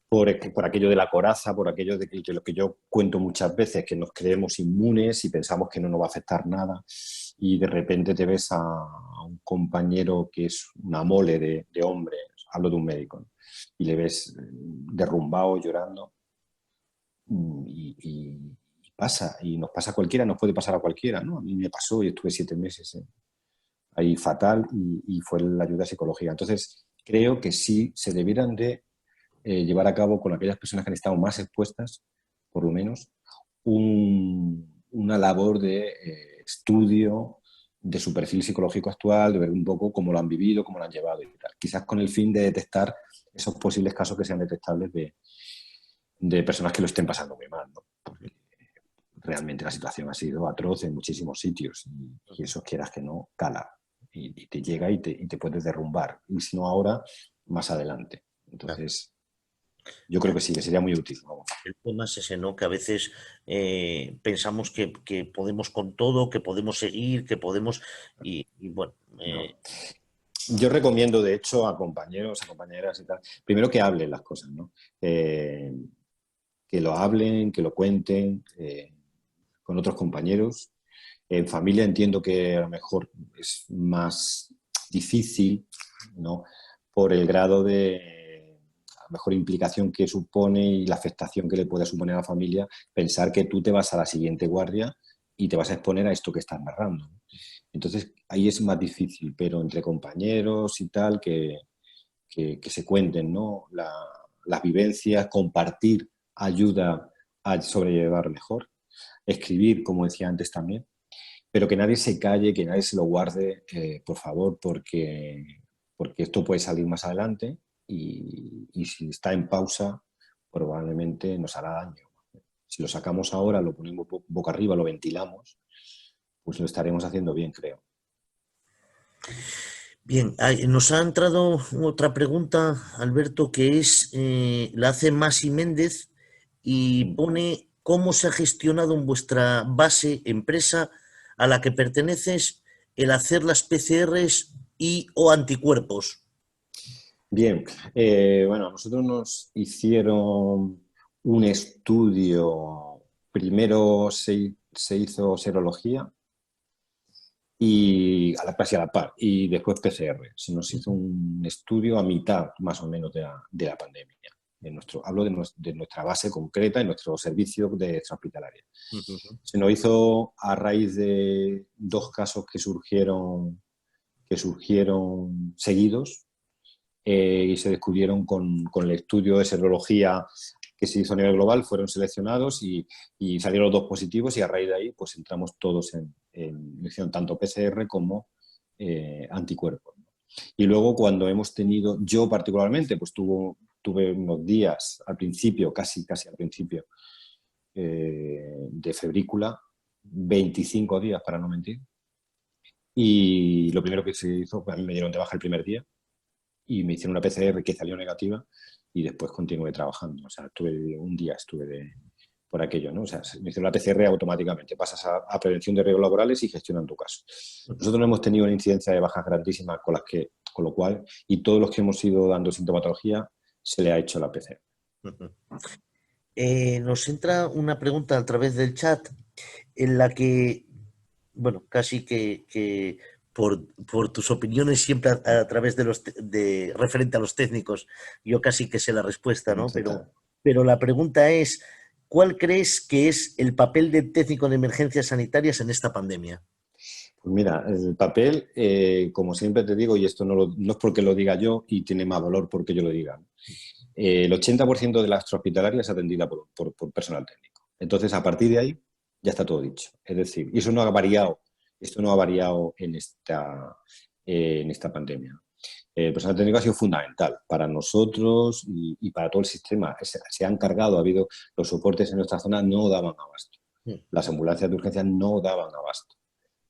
Por aquello de la coraza, por aquello de que lo que yo cuento muchas veces, que nos creemos inmunes y pensamos que no nos va a afectar nada, y de repente te ves a un compañero que es una mole de hombre, hablo de un médico, ¿no? Y le ves derrumbado, llorando, y pasa, y nos pasa a cualquiera, nos puede pasar a cualquiera, ¿no? A mí me pasó y estuve 7 meses ahí fatal y fue la ayuda psicológica. Entonces, creo que sí se debieran de llevar a cabo con aquellas personas que han estado más expuestas, por lo menos, una labor de estudio de su perfil psicológico actual, de ver un poco cómo lo han vivido, cómo lo han llevado y tal. Quizás con el fin de detectar esos posibles casos que sean detectables de personas que lo estén pasando muy mal, ¿no? Porque realmente la situación ha sido atroz en muchísimos sitios y eso, quieras que no, cala y te llega y te puedes derrumbar. Y si no ahora, más adelante. Entonces, yo creo que sí, que sería muy útil, ¿no? El tema es ese, ¿no? Que a veces pensamos que podemos con todo, que podemos seguir, que podemos... Y bueno, No. Yo recomiendo, de hecho, a compañeros, a compañeras y tal, primero que hablen las cosas, ¿no? Que lo hablen, que lo cuenten con otros compañeros. En familia entiendo que a lo mejor es más difícil, ¿no? Por el grado de, a lo mejor, implicación que supone y la afectación que le puede suponer a la familia pensar que tú te vas a la siguiente guardia y te vas a exponer a esto que estás narrando, ¿no? Entonces, ahí es más difícil, pero entre compañeros y tal, que se cuenten, ¿no? Las vivencias, compartir ayuda a sobrellevar mejor, escribir, como decía antes también, pero que nadie se calle, que nadie se lo guarde, por favor, porque esto puede salir más adelante y si está en pausa, probablemente nos hará daño. Si lo sacamos ahora, lo ponemos boca arriba, lo ventilamos, pues lo estaremos haciendo bien, creo. bien, nos ha entrado otra pregunta, Alberto, que es, la hace Masi Méndez y Mm. pone cómo se ha gestionado en vuestra base, empresa a la que perteneces, el hacer las PCRs y o anticuerpos. Bien, bueno, a nosotros nos hicieron un estudio, primero se hizo serología y casi a la par, y después PCR. Se nos hizo un estudio a mitad, más o menos, de la pandemia. Hablo de nuestra base concreta, en nuestro servicio de extrahospitalaria. Ujú. Se nos hizo a raíz de 2 casos que surgieron seguidos, y se descubrieron con el estudio de serología que se hizo a nivel global, fueron seleccionados y salieron los 2 positivos y a raíz de ahí pues entramos todos hicieron tanto PCR como anticuerpos, ¿no? Y luego cuando hemos tenido, yo particularmente, pues tuve unos días al principio, casi al principio, de febrícula, 25 días para no mentir, y lo primero que se hizo, pues a mí me dieron de baja el primer día, y me hicieron una PCR que salió negativa y después continué trabajando. O sea, estuve por aquello, ¿no? O sea, me hicieron la PCR automáticamente, pasas a prevención de riesgos laborales y gestionan tu caso. Nosotros no hemos tenido una incidencia de bajas grandísimas con lo cual, y todos los que hemos ido dando sintomatología, se le ha hecho la PCR. Nos entra una pregunta a través del chat en la que, bueno, casi que por tus opiniones siempre a través de referente a los técnicos, yo casi que sé la respuesta, ¿no? Total. Pero la pregunta es, ¿cuál crees que es el papel del técnico de emergencias sanitarias en esta pandemia? Pues mira, el papel, como siempre te digo, y esto no es porque lo diga yo y tiene más valor porque yo lo diga, ¿no? El 80% de la extrahospitalaria es atendida por personal técnico. Entonces, a partir de ahí, ya está todo dicho. Es decir, y eso no ha variado, esto no ha variado en esta pandemia. El personal técnico ha sido fundamental para nosotros y para todo el sistema. Se han cargado, ha habido los soportes en nuestra zona no daban abasto. Las ambulancias de urgencia no daban abasto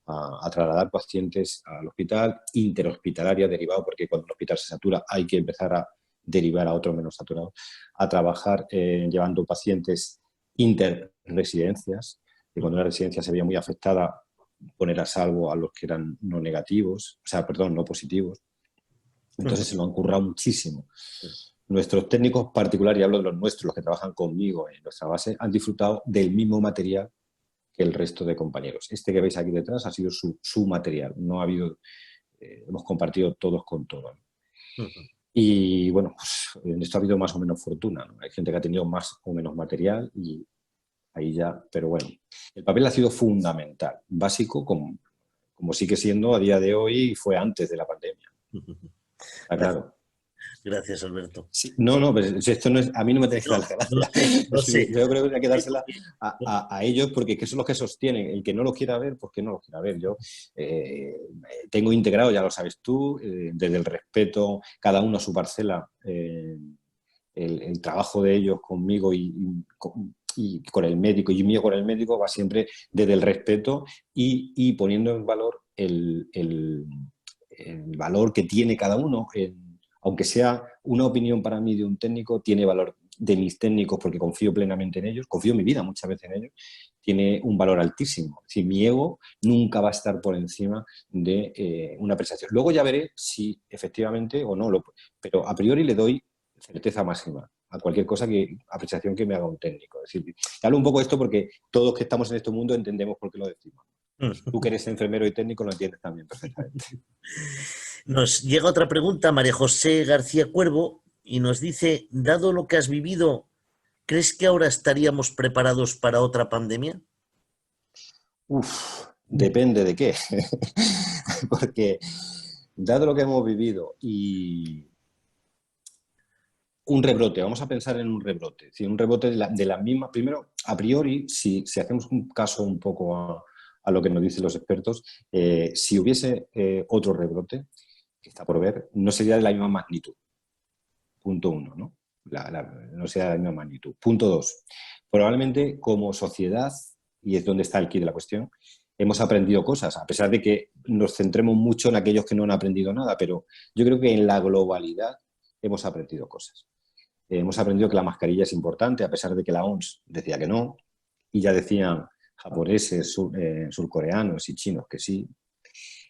a trasladar pacientes al hospital, interhospitalaria derivado, porque cuando un hospital se satura hay que empezar derivar a otros menos saturados, a trabajar llevando pacientes interresidencias, que cuando una residencia se veía muy afectada, poner a salvo a los que eran no negativos, o sea, perdón, no positivos. Entonces se lo han currado muchísimo. Nuestros técnicos particulares, y hablo de los nuestros, los que trabajan conmigo en nuestra base, han disfrutado del mismo material que el resto de compañeros. Este que veis aquí detrás ha sido su material. No ha habido, hemos compartido todos con todos. Y bueno, pues en esto ha habido más o menos fortuna, ¿no? Hay gente que ha tenido más o menos material y ahí ya, pero bueno, el papel ha sido fundamental, básico, como sigue siendo a día de hoy y fue antes de la pandemia. Está claro. Gracias, Alberto. Sí, no, pero esto no es, a mí no me tenéis que dar las gracias. No sé. Yo creo que hay que dársela a ellos porque son los que sostienen. El que no lo quiera ver, pues que no lo quiera ver. Yo tengo integrado, ya lo sabes tú, desde el respeto, cada uno a su parcela, el trabajo de ellos conmigo y con el médico, y mío con el médico, va siempre desde el respeto y poniendo en valor el valor que tiene cada uno. Aunque sea una opinión para mí de un técnico, tiene valor de mis técnicos porque confío plenamente en ellos, confío mi vida muchas veces en ellos, tiene un valor altísimo. Es decir, mi ego nunca va a estar por encima de una prestación. Luego ya veré si efectivamente o no, pero a priori le doy certeza máxima a cualquier cosa, apreciación que me haga un técnico. Es decir, hablo un poco de esto porque todos que estamos en este mundo entendemos por qué lo decimos. Tú que eres enfermero y técnico lo entiendes también perfectamente. Nos llega otra pregunta, María José García Cuervo, y nos dice, dado lo que has vivido, ¿crees que ahora estaríamos preparados para otra pandemia? Depende de qué. Porque dado lo que hemos vivido y un rebrote, vamos a pensar en un rebrote, es decir, un rebrote de la misma, primero, a priori, si hacemos un caso un poco a lo que nos dicen los expertos, si hubiese otro rebrote, que está por ver, no sería de la misma magnitud. Punto uno, ¿no? No sería de la misma magnitud. Punto dos, probablemente como sociedad, y es donde está el quid de la cuestión, hemos aprendido cosas, a pesar de que nos centremos mucho en aquellos que no han aprendido nada, pero yo creo que en la globalidad hemos aprendido cosas. Hemos aprendido que la mascarilla es importante, a pesar de que la OMS decía que no, y ya decían japoneses, surcoreanos y chinos que sí.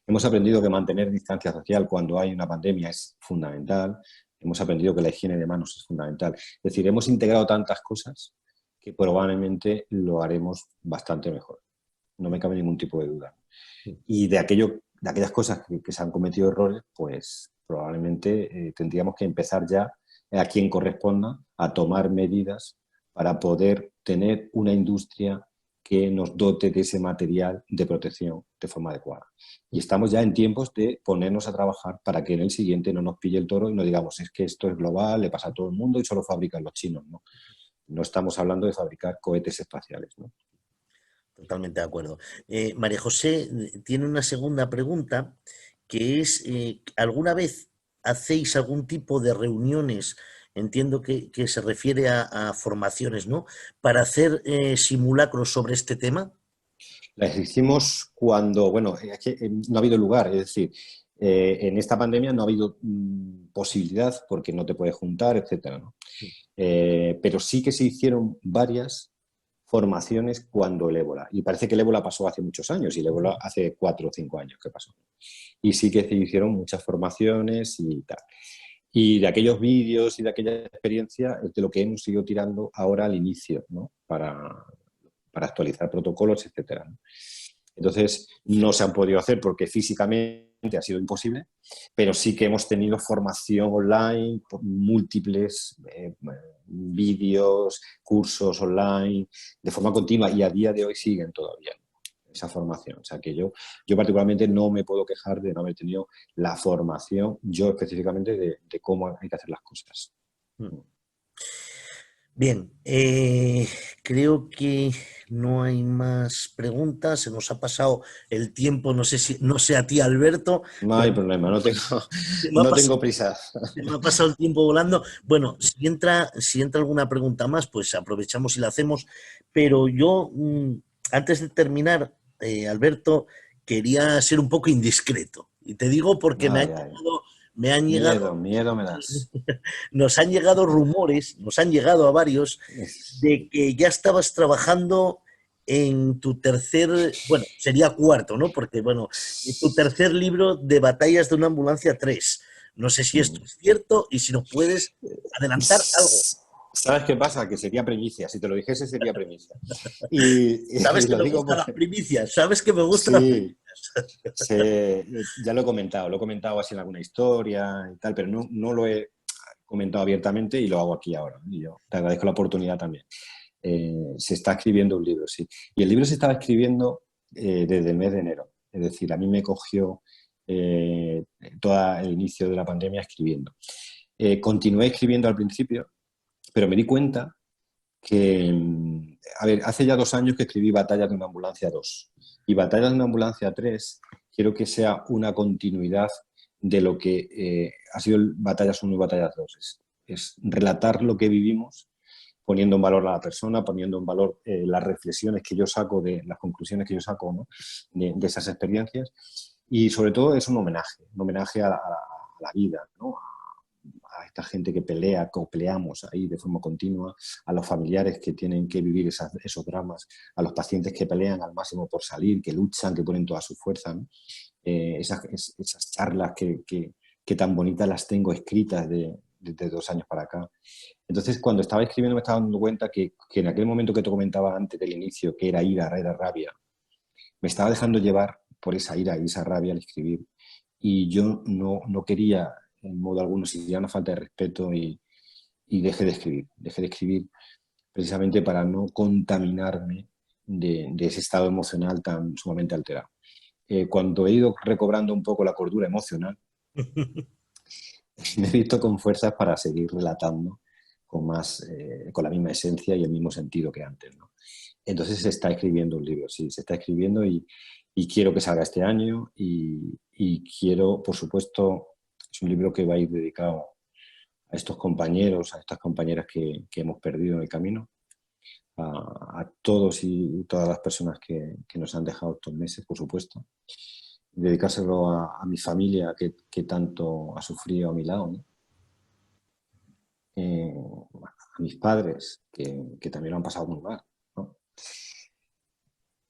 Hemos aprendido que mantener distancia social cuando hay una pandemia es fundamental. Hemos aprendido que la higiene de manos es fundamental. Es decir, hemos integrado tantas cosas que probablemente lo haremos bastante mejor. No me cabe ningún tipo de duda. Y de aquellas cosas que se han cometido errores, pues probablemente tendríamos que empezar ya a quien corresponda a tomar medidas para poder tener una industria que nos dote de ese material de protección de forma adecuada. Y estamos ya en tiempos de ponernos a trabajar para que en el siguiente no nos pille el toro y no digamos, es que esto es global, le pasa a todo el mundo y solo fabrican los chinos. No estamos hablando de fabricar cohetes espaciales, ¿no? Totalmente de acuerdo. María José tiene una segunda pregunta, que es, ¿alguna vez hacéis algún tipo de reuniones? Entiendo que se refiere a formaciones, ¿no? Para hacer simulacros sobre este tema. Las hicimos cuando, bueno, es que no ha habido lugar, es decir, en esta pandemia no ha habido posibilidad porque no te puedes juntar, etcétera, ¿no? Pero sí que se hicieron varias formaciones cuando el ébola. Y parece que el ébola pasó hace muchos años y el ébola hace 4 o 5 años que pasó. Y sí que se hicieron muchas formaciones y tal. Y de aquellos vídeos y de aquella experiencia es de lo que hemos ido tirando ahora al inicio, ¿no? Para actualizar protocolos, etcétera, ¿no? Entonces, no se han podido hacer porque físicamente ha sido imposible, pero sí que hemos tenido formación online, múltiples vídeos, cursos online, de forma continua, y a día de hoy siguen todavía esa formación. O sea que yo particularmente no me puedo quejar de no haber tenido la formación, yo específicamente, de cómo hay que hacer las cosas. Bien, creo que no hay más preguntas, se nos ha pasado el tiempo, no sé a ti, Alberto, No hay pero problema, se me ha no pasado, tengo prisa. se me ha pasado el tiempo volando. Bueno, si entra alguna pregunta más, pues aprovechamos y la hacemos, pero yo, antes de terminar, Alberto, quería ser un poco indiscreto, y te digo porque me han Ay, ay. llamado me han llegado, Miedo me das. nos han llegado rumores, nos han llegado a varios, de que ya estabas trabajando en tu tercer, bueno, sería cuarto, ¿no? Porque, bueno, en tu tercer libro de Batallas de una ambulancia 3. No sé si esto es cierto y si nos puedes adelantar algo. ¿Sabes qué pasa? Que sería primicia. Si te lo dijese, sería primicia. Y Sabes que lo me digo gustan las porque... primicias, sabes que me gustan las Sí, primicias. ya lo he comentado así en alguna historia y tal, pero no lo he comentado abiertamente y lo hago aquí ahora. Y yo te agradezco la oportunidad también. Se está escribiendo un libro, sí. Y el libro se estaba escribiendo desde el mes de enero. Es decir, a mí me cogió todo el inicio de la pandemia escribiendo. Continué escribiendo al principio, pero me di cuenta que, a ver, hace ya 2 años que escribí Batallas de una ambulancia 2 y Batallas de una ambulancia 3 quiero que sea una continuidad de lo que ha sido el Batallas 1 y Batallas 2. Es relatar lo que vivimos, poniendo en valor a la persona, poniendo en valor las reflexiones que yo saco, las conclusiones que yo saco, ¿no? de esas experiencias. Y sobre todo es un homenaje a la vida, ¿no? A esta gente que pelea, que peleamos ahí de forma continua, a los familiares que tienen que vivir esos dramas, a los pacientes que pelean al máximo por salir, que luchan, que ponen toda su fuerza, ¿no? Esas charlas que tan bonitas las tengo escritas de 2 años para acá. Entonces, cuando estaba escribiendo me estaba dando cuenta que en aquel momento que te comentaba antes del inicio, que era ira, era rabia, me estaba dejando llevar por esa ira y esa rabia al escribir. Y yo no quería, en modo alguno, si era una falta de respeto y dejé de escribir. Dejé de escribir precisamente para no contaminarme de ese estado emocional tan sumamente alterado. Cuando he ido recobrando un poco la cordura emocional, me he visto con fuerzas para seguir relatando con la misma esencia y el mismo sentido que antes, ¿no? Entonces se está escribiendo un libro, sí, se está escribiendo y quiero que salga este año y quiero, por supuesto, es un libro que va a ir dedicado a estos compañeros, a estas compañeras que hemos perdido en el camino, a todos y todas las personas que nos han dejado estos meses, por supuesto. Dedicárselo a mi familia que tanto ha sufrido a mi lado, ¿no? A mis padres que también lo han pasado muy mal, ¿no?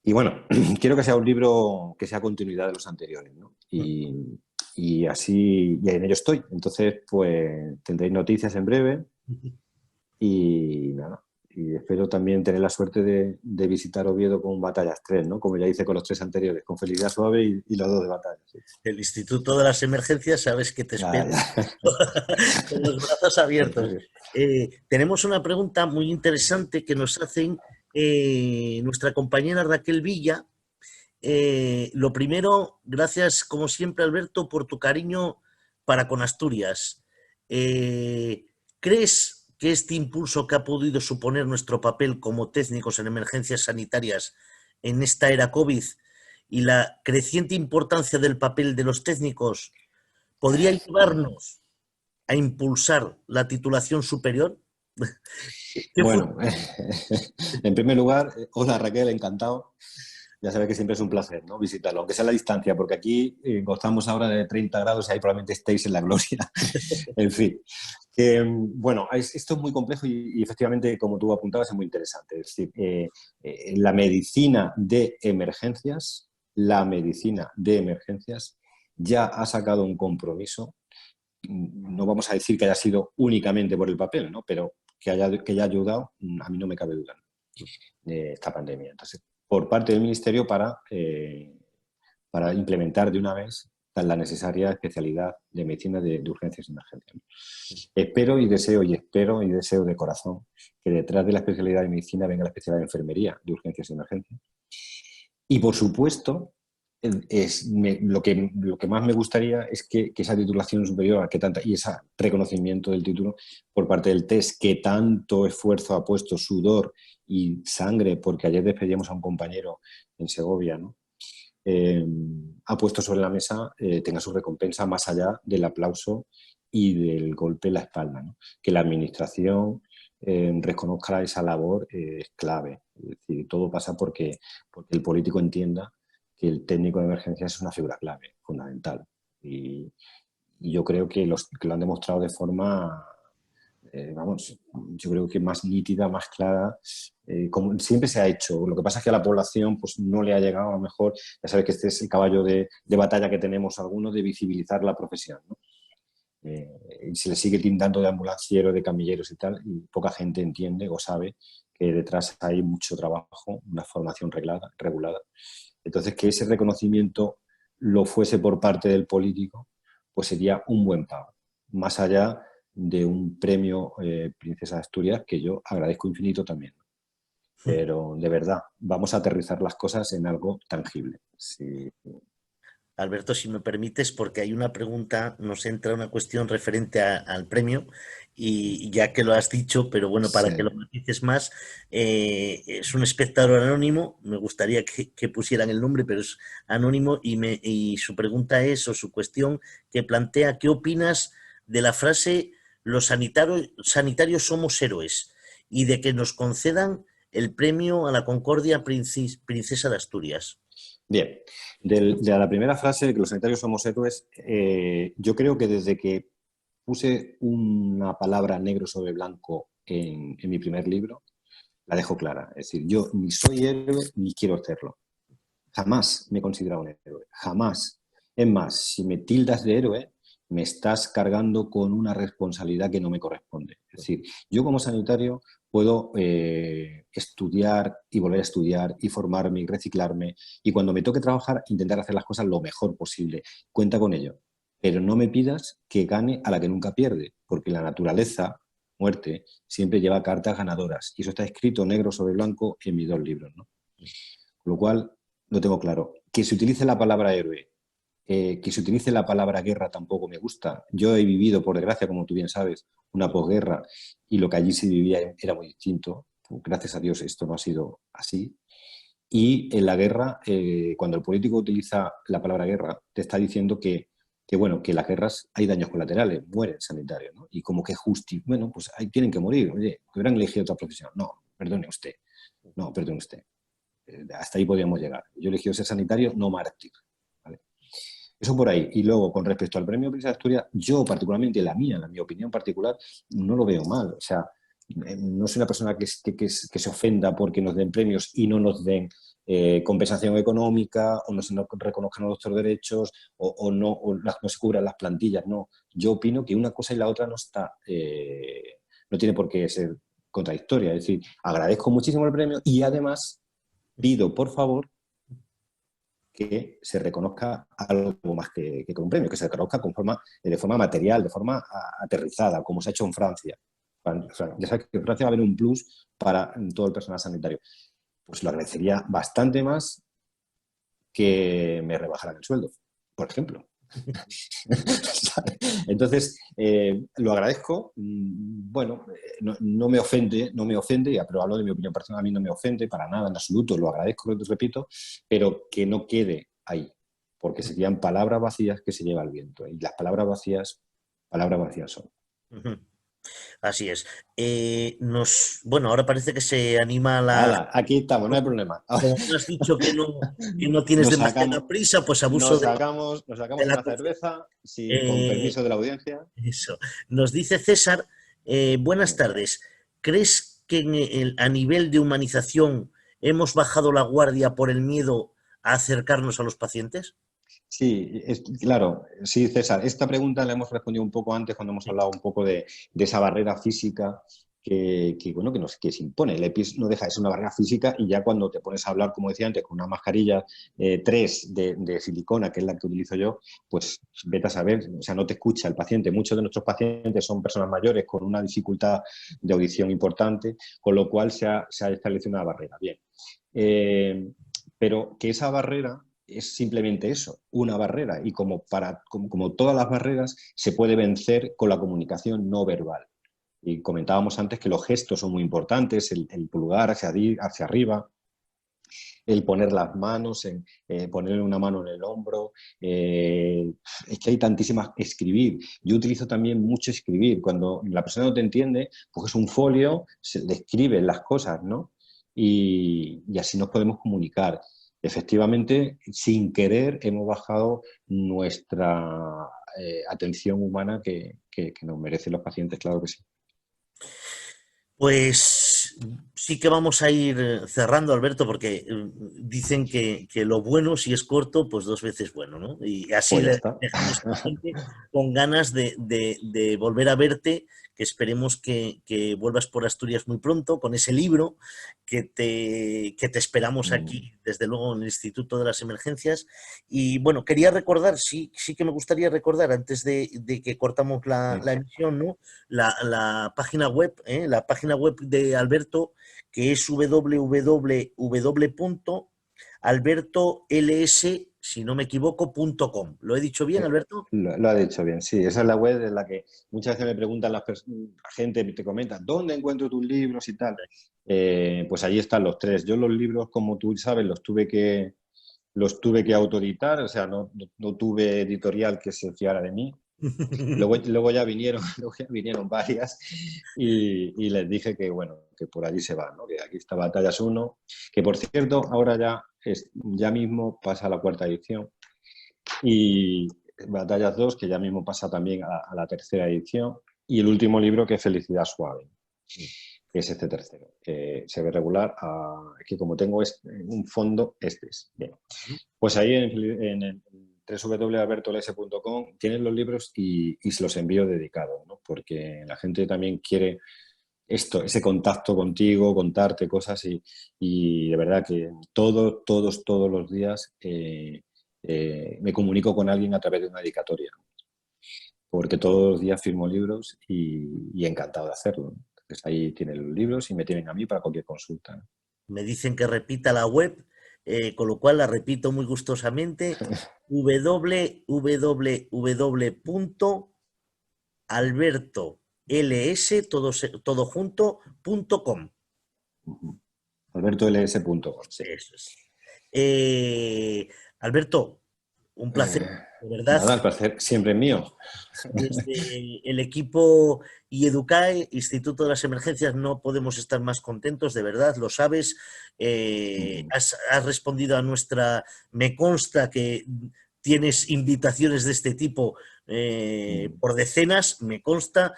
Y bueno, quiero que sea un libro que sea continuidad de los anteriores, ¿no? Y así, y en ello estoy. Entonces, pues tendréis noticias en breve y nada. Y espero también tener la suerte de visitar Oviedo con Batallas 3, ¿no? Como ya hice con los 3 anteriores, con Felicidad Suave y los 2 de Batallas. Sí. El Instituto de las Emergencias, sabes que te Ya, espero ya. con los brazos abiertos. Tenemos una pregunta muy interesante que nos hacen nuestra compañera Raquel Villa. Lo primero, gracias como siempre, Alberto, por tu cariño para con Asturias. ¿Crees que este impulso que ha podido suponer nuestro papel como técnicos en emergencias sanitarias en esta era COVID y la creciente importancia del papel de los técnicos podría llevarnos a impulsar la titulación superior? ¿Qué fue? Bueno, en primer lugar, hola Raquel, encantado. Ya sabes que siempre es un placer, ¿no? Visitarlo, aunque sea a la distancia, porque aquí gozamos ahora de 30 grados y ahí probablemente estéis en la gloria. En fin. Bueno, esto es muy complejo y efectivamente, como tú apuntabas, es muy interesante. Es decir, la medicina de emergencias ya ha sacado un compromiso. No vamos a decir que haya sido únicamente por el papel, ¿no? Pero que haya ayudado, a mí no me cabe duda, ¿no? Esta pandemia. Entonces, por parte del Ministerio para implementar de una vez la necesaria especialidad de medicina de urgencias y emergencias. Espero y deseo de corazón que detrás de la especialidad de medicina venga la especialidad de enfermería de urgencias y emergencias. Y por supuesto, lo que más me gustaría es que esa titulación superior y ese reconocimiento del título por parte del TES, que tanto esfuerzo ha puesto, sudor y sangre, porque ayer despedíamos a un compañero en Segovia, ¿no? Ha puesto sobre la mesa, tenga su recompensa más allá del aplauso y del golpe en la espalda, ¿no? Que la administración reconozca esa labor es clave. Es decir, todo pasa porque el político entienda que el técnico de emergencias es una figura clave, fundamental. Y yo creo que que lo han demostrado de forma, vamos, yo creo que más nítida, más clara, como siempre se ha hecho. Lo que pasa es que a la población pues, no le ha llegado, a lo mejor, ya sabes que este es el caballo de batalla que tenemos algunos de visibilizar la profesión, ¿no? Y se le sigue tildando de ambulanciero, de camilleros y tal, y poca gente entiende o sabe que detrás hay mucho trabajo, una formación regulada. Entonces, que ese reconocimiento lo fuese por parte del político, pues sería un buen pago. Más allá de un premio Princesa de Asturias, que yo agradezco infinito también. Pero, de verdad, vamos a aterrizar las cosas en algo tangible. Sí. Alberto, si me permites, porque hay una pregunta, nos entra una cuestión referente al premio, y ya que lo has dicho, pero bueno, para Sí. que lo matices más, es un espectador anónimo, me gustaría que pusieran el nombre, pero es anónimo, y su pregunta es, o su cuestión que plantea, ¿qué opinas de la frase los sanitarios somos héroes y de que nos concedan el premio a la Concordia Princesa de Asturias? Bien, de la primera frase de que los sanitarios somos héroes, yo creo que desde que puse una palabra negro sobre blanco en mi primer libro, la dejo clara. Es decir, yo ni soy héroe ni quiero serlo. Jamás me he considerado un héroe, jamás. Es más, si me tildas de héroe, me estás cargando con una responsabilidad que no me corresponde. Es decir, yo como sanitario puedo estudiar y volver a estudiar y formarme y reciclarme y cuando me toque trabajar intentar hacer las cosas lo mejor posible. Cuenta con ello. Pero no me pidas que gane a la que nunca pierde, porque la naturaleza, muerte, siempre lleva cartas ganadoras. Y eso está escrito negro sobre blanco en mis 2 libros, ¿no? Con lo cual, lo tengo claro. Que se utilice la palabra héroe, que se utilice la palabra guerra tampoco me gusta. Yo he vivido, por desgracia, como tú bien sabes, una posguerra y lo que allí se vivía era muy distinto. Gracias a Dios esto no ha sido así. Y en la guerra, cuando el político utiliza la palabra guerra, te está diciendo bueno, que en las guerras hay daños colaterales, mueren sanitarios, ¿no? Y como que bueno, pues ahí tienen que morir. Oye, que hubieran elegido otra profesión. No, perdone usted. No, perdone usted. Hasta ahí podíamos llegar. Yo elegí ser sanitario, no mártir. ¿Vale? Eso por ahí. Y luego, con respecto al premio Princesa de Asturias, yo particularmente, mi opinión particular, no lo veo mal. O sea, no soy una persona que se ofenda porque nos den premios y no nos den compensación económica o no se nos reconozcan nuestros derechos no se cubran las plantillas. No, yo opino que una cosa y la otra no tiene por qué ser contradictoria. Es decir, agradezco muchísimo el premio y además pido, por favor, que se reconozca algo más que con un premio, que se reconozca de forma material, de forma aterrizada, como se ha hecho en Francia. Ya sabes que en Francia va a haber un plus para todo el personal sanitario. Pues lo agradecería bastante más que me rebajaran el sueldo, por ejemplo. Entonces, lo agradezco. Bueno, no me ofende, pero hablo de mi opinión personal, a mí no me ofende para nada, en absoluto, lo agradezco, te repito, pero que no quede ahí, porque serían palabras vacías que se lleva el viento, y las palabras vacías son. Así es. Bueno, ahora parece que se anima la... ¡Hala! Aquí estamos, no hay problema. Como tú has dicho que no tienes Nos demasiada sacamos, prisa, pues abuso nos de sacamos, nos de sacamos la una confianza. cerveza con Eh, permiso de la audiencia. Eso. Nos dice César, buenas tardes. ¿Crees que a nivel de humanización hemos bajado la guardia por el miedo a acercarnos a los pacientes? Sí, claro, sí, César. Esta pregunta la hemos respondido un poco antes cuando hemos hablado un poco de esa barrera física bueno, que se impone. El EPI no deja de ser una barrera física y ya cuando te pones a hablar, como decía antes, con una mascarilla 3 de silicona, que es la que utilizo yo, pues vete a saber, o sea, no te escucha el paciente. Muchos de nuestros pacientes son personas mayores con una dificultad de audición importante, con lo cual se ha establecido una barrera. Bien. Pero que esa barrera es simplemente eso, una barrera, y como todas las barreras se puede vencer con la comunicación no verbal. Y comentábamos antes que los gestos son muy importantes, el pulgar hacia arriba, el poner las manos, ponerle una mano en el hombro. Es que hay tantísimas. Escribir. Yo utilizo también mucho escribir. Cuando la persona no te entiende, coges un folio, le escribes las cosas, ¿no? Y así nos podemos comunicar. Efectivamente, sin querer, hemos bajado atención humana que nos merecen los pacientes, claro que sí. Pues sí que vamos a ir cerrando, Alberto, porque dicen que lo bueno, si es corto, pues 2 veces bueno, ¿no? Y así Pues ya le está. dejamos a la gente con ganas de volver a verte, que esperemos que vuelvas por Asturias muy pronto con ese libro, que te esperamos aquí, desde luego, en el Instituto de las Emergencias. Y bueno, quería recordar, sí que me gustaría recordar, antes de que cortamos la emisión, ¿no? La página web, la página web de Alberto, que es www.albertols, si no me equivoco.com. ¿Lo he dicho bien, Alberto? Lo ha dicho bien, sí. Esa es la web en la que muchas veces me preguntan la gente, te comenta, ¿dónde encuentro tus libros y tal? Pues allí están los 3. Yo los libros, como tú sabes, los tuve que autoeditar, o sea, no tuve editorial que se fiara de mí. Luego ya vinieron varias y les dije que, bueno, que por allí se va, ¿no? Que aquí está Batallas 1, que por cierto, ahora ya mismo pasa la 4ª edición, y Batallas 2, que ya mismo pasa también a la 3ª edición, y el último libro, que es Felicidad Suave, que es este tercero, que se ve regular, que como tengo un fondo, este es. Bien. Pues ahí en el www.albertols.com tienen los libros y se los envío dedicados, ¿no? Porque la gente también quiere ese contacto contigo, contarte cosas y de verdad que todos los días me comunico con alguien a través de una dedicatoria, porque todos los días firmo libros y encantado de hacerlo, ¿no? Entonces ahí tienen los libros y me tienen a mí para cualquier consulta, ¿no? Me dicen que repita la web, con lo cual la repito muy gustosamente, www.albertols.com. albertols.com, sí. Eso es. Alberto, un placer, de verdad. Nada, el placer siempre es mío. Desde el equipo IEDUCAE, Instituto de las Emergencias, no podemos estar más contentos, de verdad, lo sabes. Has respondido a nuestra... Me consta que tienes invitaciones de este tipo por decenas, me consta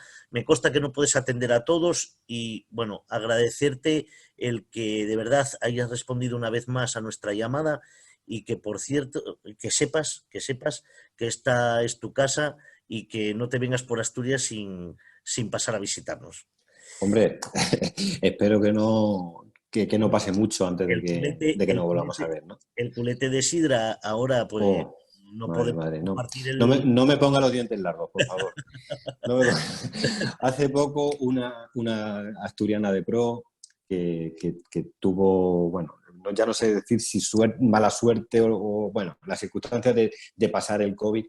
que no puedes atender a todos y, bueno, agradecerte el que de verdad hayas respondido una vez más a nuestra llamada y que, por cierto, que sepas que esta es tu casa y que no te vengas por Asturias sin pasar a visitarnos. Hombre, espero que no pase mucho antes de que nos volvamos a ver, ¿no? El culete de sidra, ahora pues no podemos madre, compartir no me ponga los dientes largos, por favor. Hace poco una asturiana de pro que tuvo, bueno, ya no sé decir si mala suerte o bueno, las circunstancias de pasar el COVID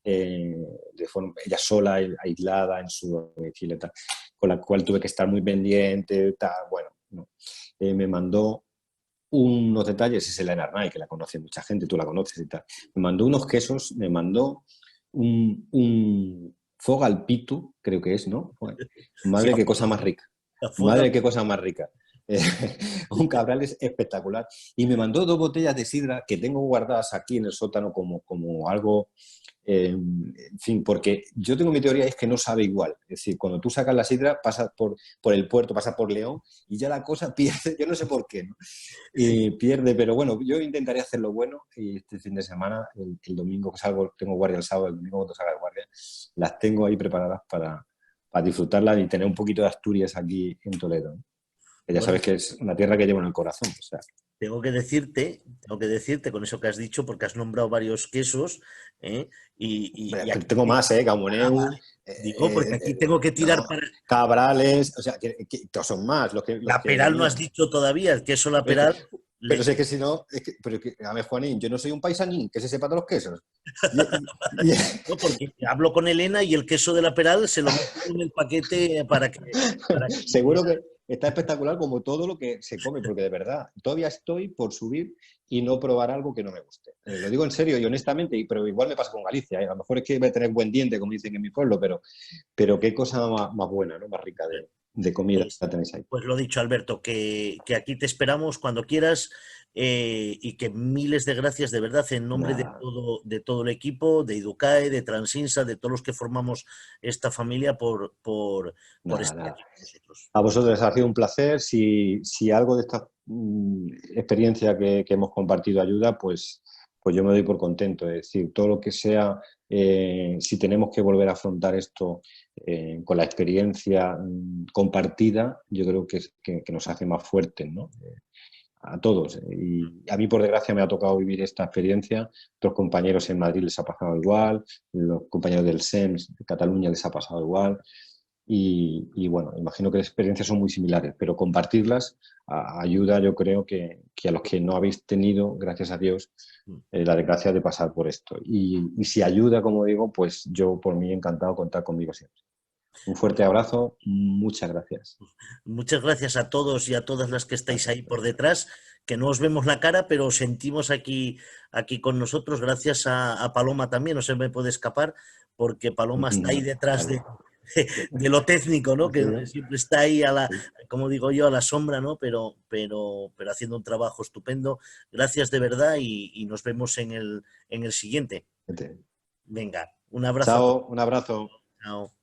ella sola, aislada en su domicilio, con la cual tuve que estar muy pendiente, bueno, no. Me mandó unos detalles, es Elena Arnay, que la conoce mucha gente, tú la conoces y tal. Me mandó unos quesos, me mandó un foga al pitu, creo que es, ¿no? Madre, qué cosa más rica. Madre, qué cosa más rica. Un Cabral es espectacular. Y me mandó 2 botellas de sidra que tengo guardadas aquí en el sótano como algo... en fin, porque yo tengo mi teoría, es que no sabe igual. Es decir, cuando tú sacas la sidra, pasas por el puerto, pasas por León y ya la cosa pierde, yo no sé por qué, ¿no? Y pierde, pero bueno, yo intentaré hacerlo bueno y este fin de semana, el domingo que salgo, tengo guardia el sábado, el domingo cuando salga de guardia, las tengo ahí preparadas para disfrutarlas y tener un poquito de Asturias aquí en Toledo, ¿no? Que ya sabes que es una tierra que llevo en el corazón, o sea. Tengo que decirte con eso que has dicho, porque has nombrado varios quesos, y aquí tengo más, Gamoneu. Digo, porque aquí tengo que tirar para... Cabrales, o sea, que son más. La Peral no has dicho todavía, el queso La Peral... Pero es que si no, a ver, Juanín, yo no soy un paisanín que se sepa de los quesos. No, porque hablo con Elena y el queso de La Peral se lo meto en el paquete para que... Seguro que está espectacular como todo lo que se come, porque de verdad, todavía estoy por subir y no probar algo que no me guste. Lo digo en serio y honestamente, pero igual me pasa con Galicia. A lo mejor es que voy a tener buen diente, como dicen en mi pueblo, pero qué cosa más buena, ¿no? Más rica de comida la tenéis ahí. Pues lo dicho, Alberto, que aquí te esperamos cuando quieras. y que miles de gracias de verdad en nombre Nada, de todo el equipo, de Iducae, de Transinsa, de todos los que formamos esta familia por nada, estar nada. aquí con nosotros. A vosotros ha sido un placer. Si algo de esta experiencia que hemos compartido ayuda, pues yo me doy por contento. Es decir, todo lo que sea, si tenemos que volver a afrontar esto con la experiencia compartida, yo creo que nos hace más fuertes, ¿no? A todos. Y a mí, por desgracia, me ha tocado vivir esta experiencia. Otros compañeros en Madrid les ha pasado igual, los compañeros del SEMS de Cataluña les ha pasado igual. Bueno, imagino que las experiencias son muy similares, pero compartirlas ayuda, yo creo, que a los que no habéis tenido, gracias a Dios, la desgracia de pasar por esto. Y si ayuda, como digo, pues yo por mí encantado contar conmigo siempre. Un fuerte abrazo, muchas gracias. Muchas gracias a todos y a todas las que estáis Gracias. ahí por detrás, que no os vemos la cara, pero os sentimos aquí con nosotros. Gracias a Paloma también, no se me puede escapar, porque Paloma está ahí detrás Vale. de lo técnico, ¿no? Sí, Que siempre está ahí sí. como digo yo, a la sombra, ¿no? Pero haciendo un trabajo estupendo. Gracias de verdad y nos vemos en el siguiente. Venga, un abrazo a todos. Chao, un abrazo. Chao.